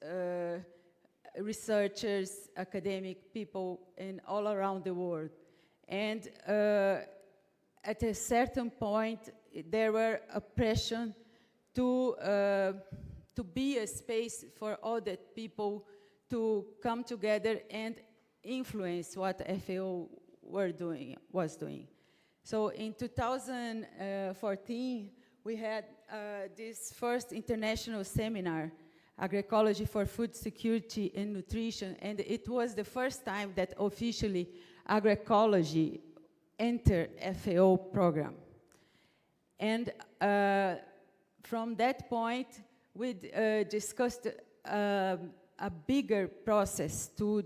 researchers, academic people, and all around the world. And at a certain point, there were a pressure to be a space for all that people to come together and influence what FAO was doing. So in 2014, we had this first international seminar, Agroecology for Food Security and Nutrition, and it was the first time that officially agroecology entered FAO program. And from that point, we discussed a bigger process to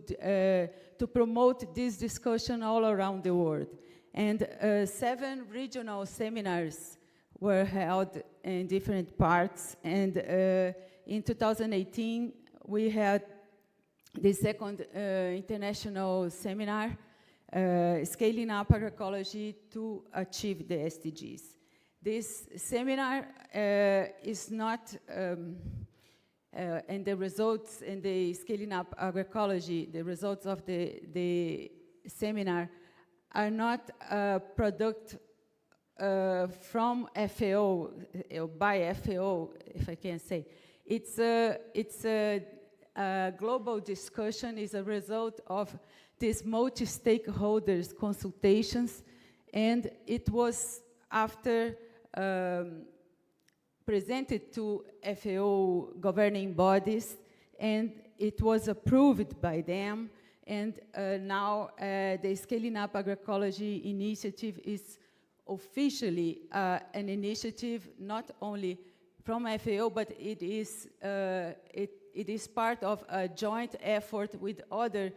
promote this discussion all around the world. And 7 regional seminars were held in different parts. And in 2018, we had the second international seminar, Scaling Up Agroecology to Achieve the SDGs. This seminar is not, and the results in the Scaling Up Agroecology, the results of the seminar are not a product from FAO, by FAO, if I can say. It's a global discussion, is a result of these multi-stakeholders consultations, and it was after presented to FAO governing bodies, and it was approved by them, and now the Scaling Up Agroecology initiative is officially an initiative not only from FAO, but it is part of a joint effort with other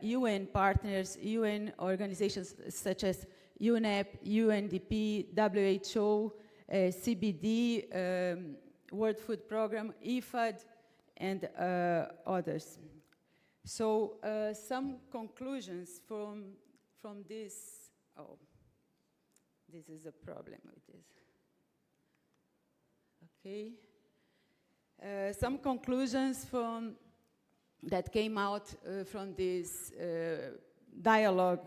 UN partners, UN organizations such as UNEP, UNDP, WHO, CBD, World Food Programme, IFAD, and others. So some conclusions from this. Oh, this is a problem with this. Okay. Some conclusions that came out from this dialogue,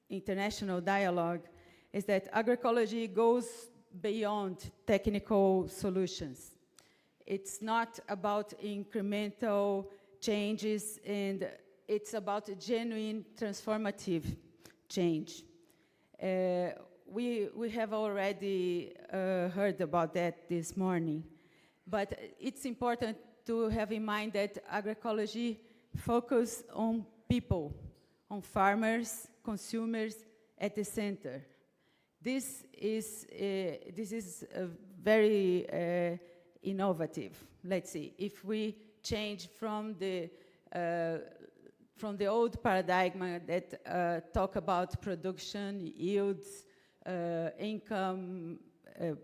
international dialogue, is that agroecology goes beyond technical solutions. It's not about incremental changes, and it's about a genuine transformative change. We have already heard about that this morning, but it's important to have in mind that agroecology focuses on people, on farmers, consumers at the center. This is very innovative. Let's see, if we change from the old paradigm that talk about production, yields, income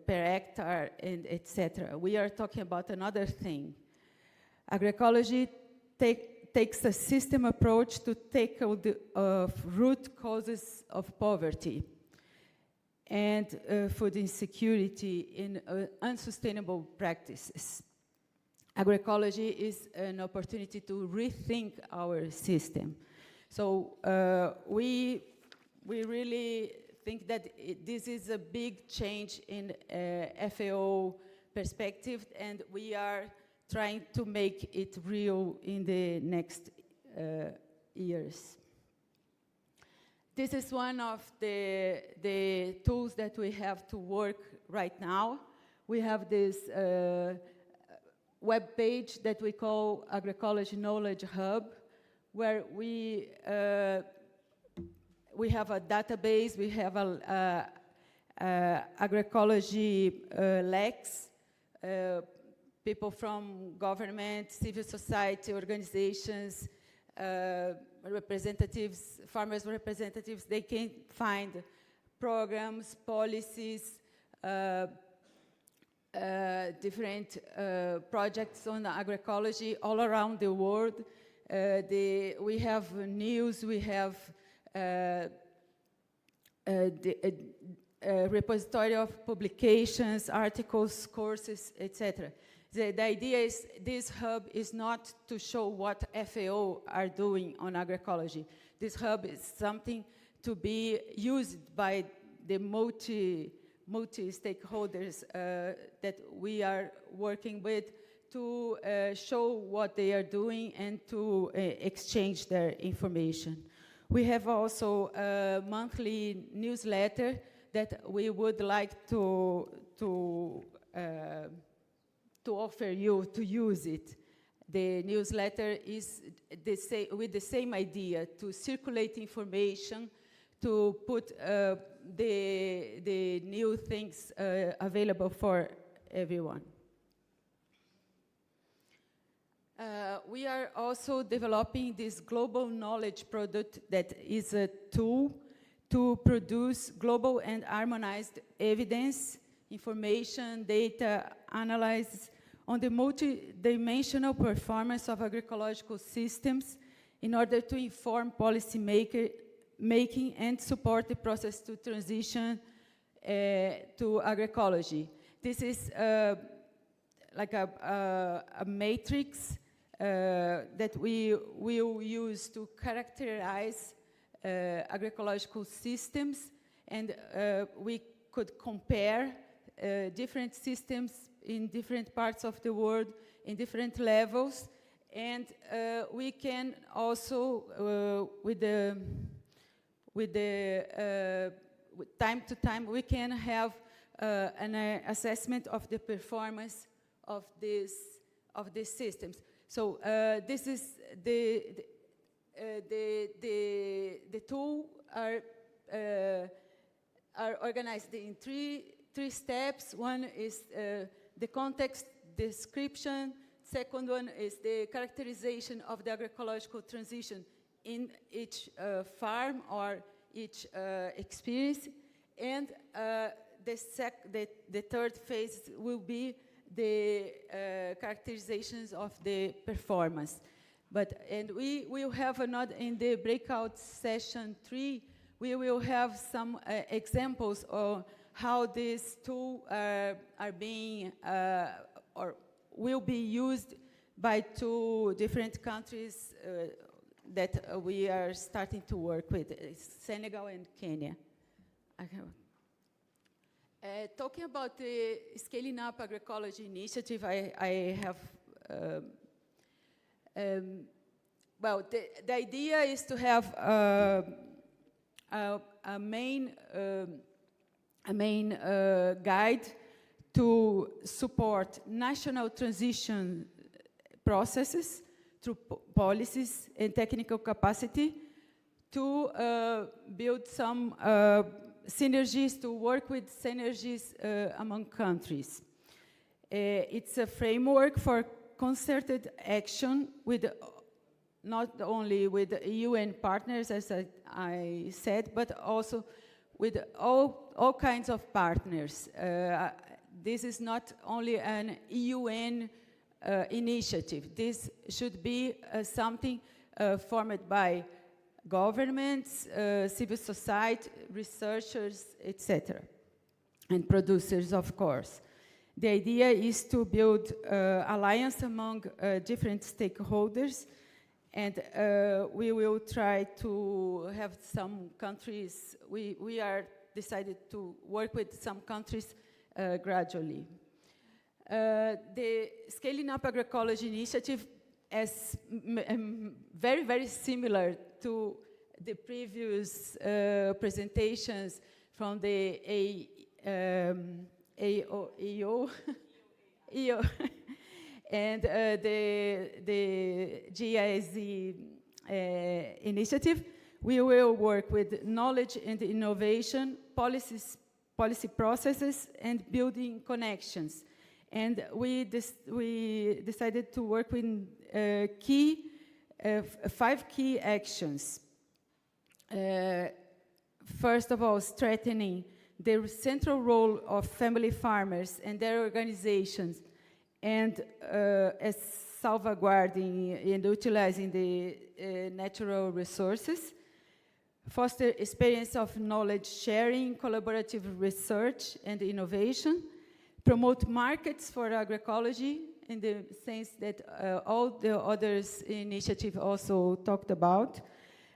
per hectare, and etc. We are talking about another thing. Agroecology takes a system approach to tackle the root causes of poverty and food insecurity in unsustainable practices. Agroecology is an opportunity to rethink our system. So we really think that this is a big change in FAO perspective, and we are trying to make it real in the next years. This is one of the tools that we have to work right now. We have this web page that we call Agroecology Knowledge Hub, where we have a database, we have a agroecology Lex, people from government, civil society organizations, representatives, farmers' representatives, they can find programs, policies, different projects on agroecology all around the world. We have news, we have a repository of publications, articles, courses, etc. The idea is this hub is not to show what FAO are doing on agroecology. This hub is something to be used by the multi-stakeholders that we are working with to show what they are doing and to exchange their information. We have also a monthly newsletter that we would like to offer you to use it. The newsletter is with the same idea, to circulate information, to put the new things available for everyone. We are also developing this global knowledge product that is a tool to produce global and harmonized evidence, information, data, analysis on the multidimensional performance of agroecological systems in order to inform policy making and support the process to transition to agroecology. This is like a matrix that we will use to characterize agroecological systems, and we could compare different systems in different parts of the world, in different levels, and we can also, with time to time, we can have an assessment of the performance of these systems. So this is the tool are organized in three steps. One is the context description. Second one is the characterization of the agroecological transition in each farm or each experience. And the third phase will be the characterizations of the performance. And we will have another, in the breakout session 3, we will have some examples of how these tools are being or will be used by 2 different countries that we are starting to work with, Senegal and Kenya. Talking about the Scaling Up Agroecology Initiative, I have, well, the idea is to have a main guide to support national transition processes through policies and technical capacity, to build some synergies, to work with synergies among countries. It's a framework for concerted action with not only with UN partners, as I said, but also with all kinds of partners. This is not only an UN initiative. This should be something formed by governments, civil society, researchers, etc., and producers, of course. The idea is to build alliance among different stakeholders, and we will try to have some countries, we are decided to work with some countries gradually. The Scaling Up Agroecology Initiative is very, very similar to the previous presentations from the EO and the GIZ initiative. We will work with knowledge and innovation, policy processes, and building connections. And we decided to work with 5 key actions. First of all, strengthening the central role of family farmers and their organizations, and as salvaguarding and utilizing the natural resources. Foster experience of knowledge sharing, collaborative research and innovation. Promote markets for agroecology in the sense that all the others initiatives also talked about.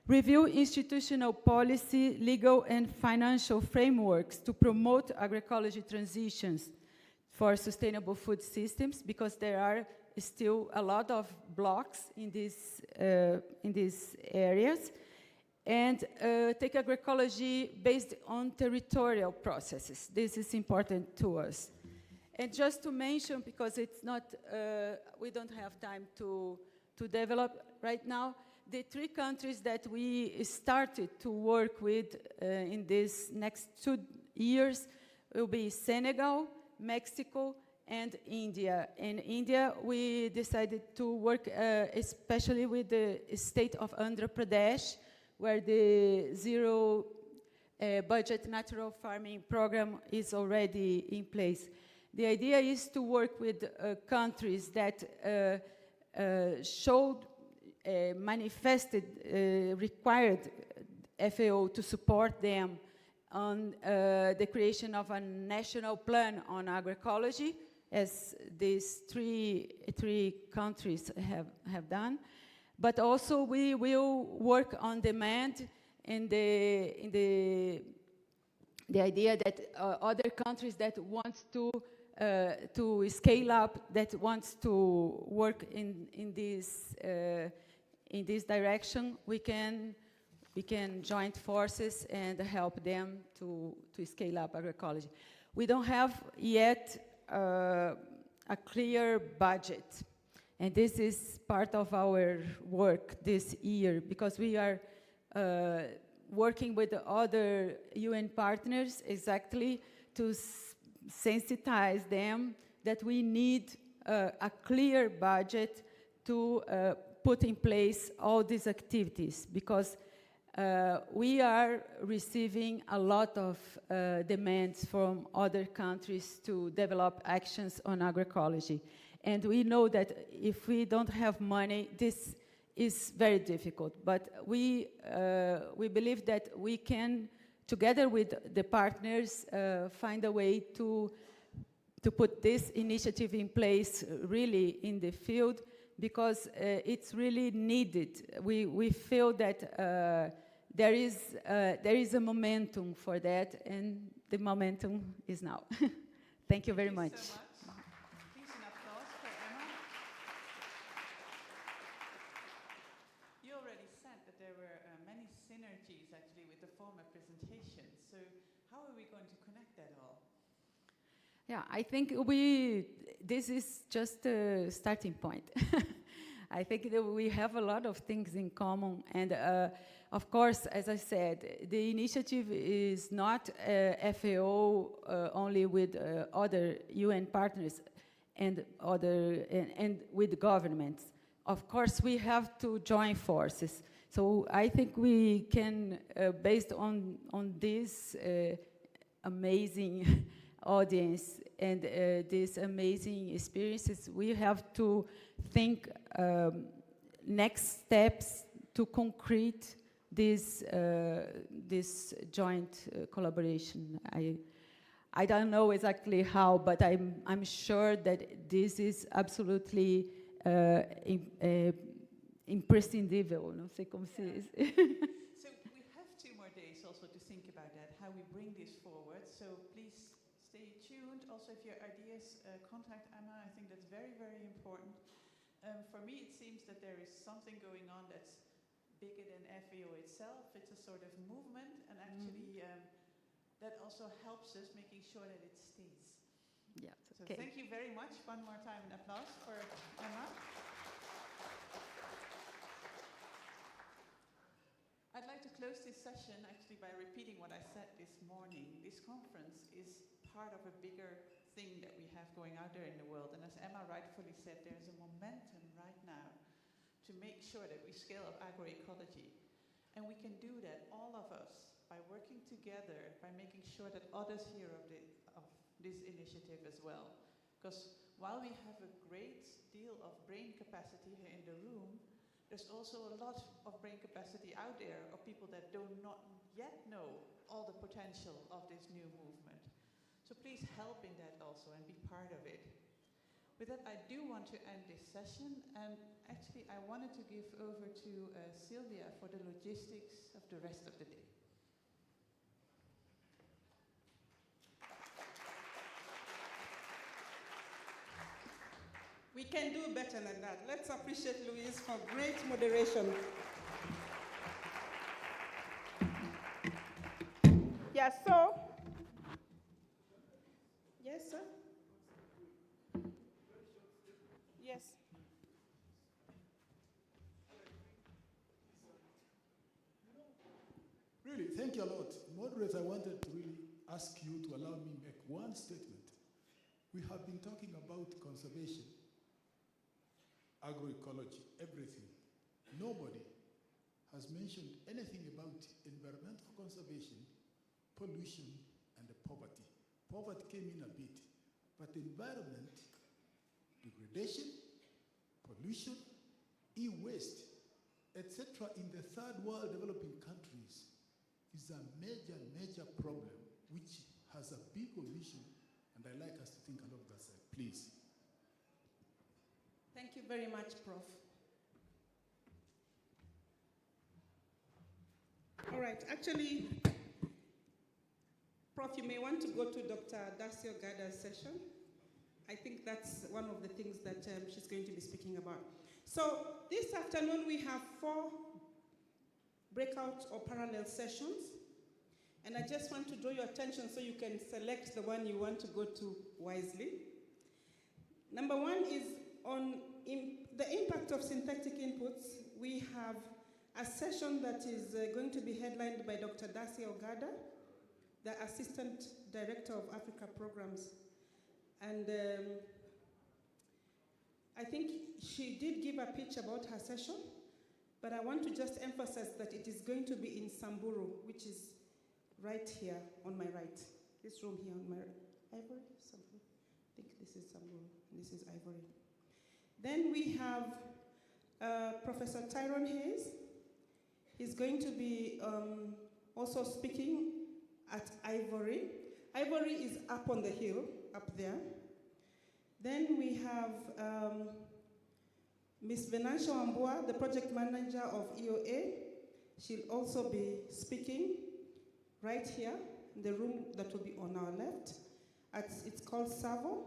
Review institutional policy, legal and financial frameworks to promote agroecology transitions for sustainable food systems, because there are still a lot of blocks in these areas. and take agroecology based on territorial processes. This is important to us. And just to mention, because it's not, we don't have time to develop right now, the 3 countries that we started to work with in these next 2 years will be Senegal, Mexico, and India. In India, we decided to work especially with the state of Andhra Pradesh, where the zero budget natural farming program is already in place. The idea is to work with countries that showed, manifested, required FAO to support them on the creation of a national plan on agroecology, as these three countries have done. But also we will work on demand in the idea that other countries that want to scale up, that wants to work in this direction, we can join forces and help them to scale up agroecology. We don't have yet a clear budget, and this is part of our work this year, because we are working with the other UN partners exactly to sensitize them that we need a clear budget to put in place all these activities, because we are receiving a lot of demands from other countries to develop actions on agroecology. And we know that if we don't have money, this is very difficult. But we believe that we can, together with the partners, find a way to put this initiative in place really in the field, because it's really needed. We feel that there is a momentum for that, and the momentum is now. Thank you very much. Thank you so much. Please an applause for Emma. You already said that there were many synergies actually with the former presentation. So how are we going to connect that all? Yeah, I think this is just a starting point. I think that we have a lot of things in common, and of course, as I said, the initiative is not FAO only with other UN partners and with governments. Of course, we have to join forces. So I think we can, based on this amazing audience and these amazing experiences, we have to think next steps to concrete this joint collaboration. I don't know exactly how, but I'm sure that this is absolutely imprescindible. Não sei como se diz. So we have 2 more days also to think about that, how we bring this forward. So please stay tuned. Also, if you have ideas, contact Emma. I think that's very, very important. For me, it seems that there is something going on that's bigger than FAO itself. It's a sort of movement, and actually that also helps us making sure that it stays. Yeah, So okay. thank you very much. One more time, an applause for Emma. I'd like to close this session actually by repeating what I said this morning. This conference is part of a bigger thing that we have going out there in the world. And as Emma rightfully said, there's a momentum right now to make sure that we scale up agroecology. And we can do that, all of us, by working together, by making sure that others hear of this initiative as well. Because while we have a great deal of brain capacity here in the room, there's also a lot of brain capacity out there of people that do not yet know all the potential of this new movement. So please help in that also and be part of it. With that, I do want to end this session, and actually I wanted to give over to Sylvia for the logistics of the rest of the day. We can do better than that. Let's appreciate Louise for great moderation. Yeah, so. Yes, sir. Yes. Really, thank you a lot. Moderator, I wanted to really ask you to allow me make one statement. We have been talking about conservation, agroecology, everything. Nobody has mentioned anything about environmental conservation, pollution, and poverty. Poverty came in a bit, but environment, degradation, pollution, e-waste, etc. in the third world developing countries is a major, major problem which has a big omission, and I'd like us to think along that side, please. Thank you very much, Prof. All right, actually, Prof, you may want to go to Dr. Dacio Gada's session. I think that's one of the things that she's going to be speaking about. So this afternoon we have 4 breakout or parallel sessions. And I just want to draw your attention so you can select the one you want to go to wisely. Number 1 is on the impact of synthetic inputs. We have a session that is going to be headlined by Dr. Dacia Ogada, the Assistant Director of Africa Programs. And I think she did give a pitch about her session, but I want to just emphasize that it is going to be in Samburu, which is right here on my right. This room here on my right. Ivory? Samburu. I think this is Samburu, and this is Ivory. Then we have Professor Tyrone Hayes. He's going to be also speaking at Ivory. Ivory is up on the hill, up there. Then we have Ms. Venantia Wambua, the project manager of EOA. She'll also be speaking right here in the room that will be on our left. It's called Savo.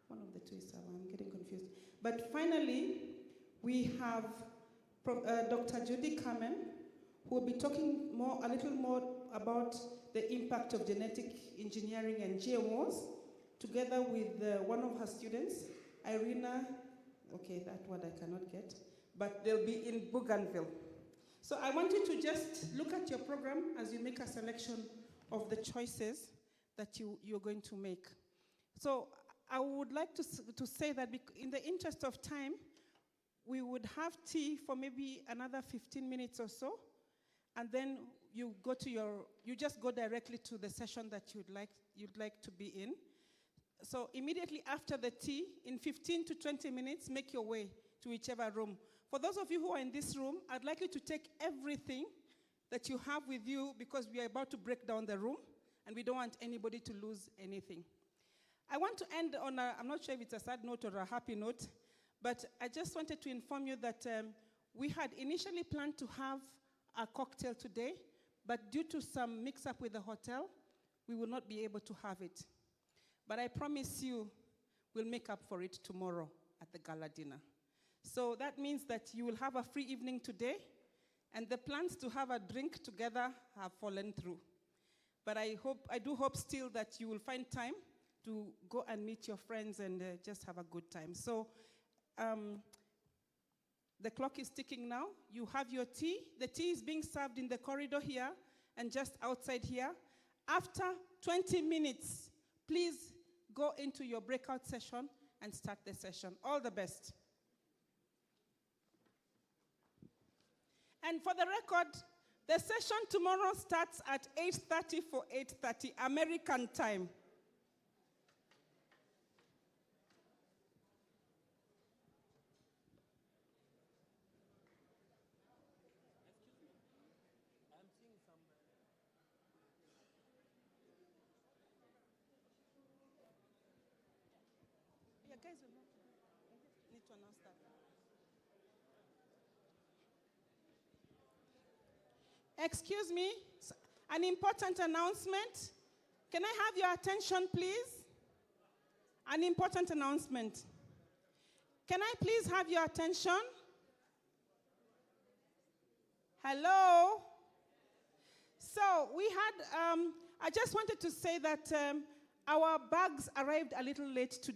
One of the two is Savo, I'm getting confused. But finally, we have Dr. Judy Kamen, who will be talking a little more about the impact of genetic engineering and GMOs, together with one of her students, Irina, okay, that word I cannot get, but they'll be in Bougainville. So I want you to just look at your program as you make a selection of the choices that you're going to make. So I would like to say that in the interest of time, we would have tea for maybe another 15 minutes or so, and then you just go directly to the session that you'd like to be in. So immediately after the tea, in 15 to 20 minutes, make your way to whichever room. For those of you who are in this room, I'd like you to take everything that you have with you, because we are about to break down the room, and we don't want anybody to lose anything. I want to end on I'm not sure if it's a sad note or a happy note, but I just wanted to inform you that we had initially planned to have a cocktail today, but due to some mix-up with the hotel, we will not be able to have it. But I promise you, we'll make up for it tomorrow at the gala dinner. So that means that you will have a free evening today, and the plans to have a drink together have fallen through. But I do hope still that you will find time to go and meet your friends and just have a good time. So the clock is ticking now. You have your tea. The tea is being served in the corridor here and just outside here. After 20 minutes, please go into your breakout session and start the session. All the best. And for the record, the session tomorrow starts at 8:30 for 8:30 American time. Yeah, guys, we need to announce that. Excuse me, an important announcement. Can I have your attention, please? An important announcement. Can I please have your attention? Hello? So we had, I just wanted to say that our bags arrived a little late today.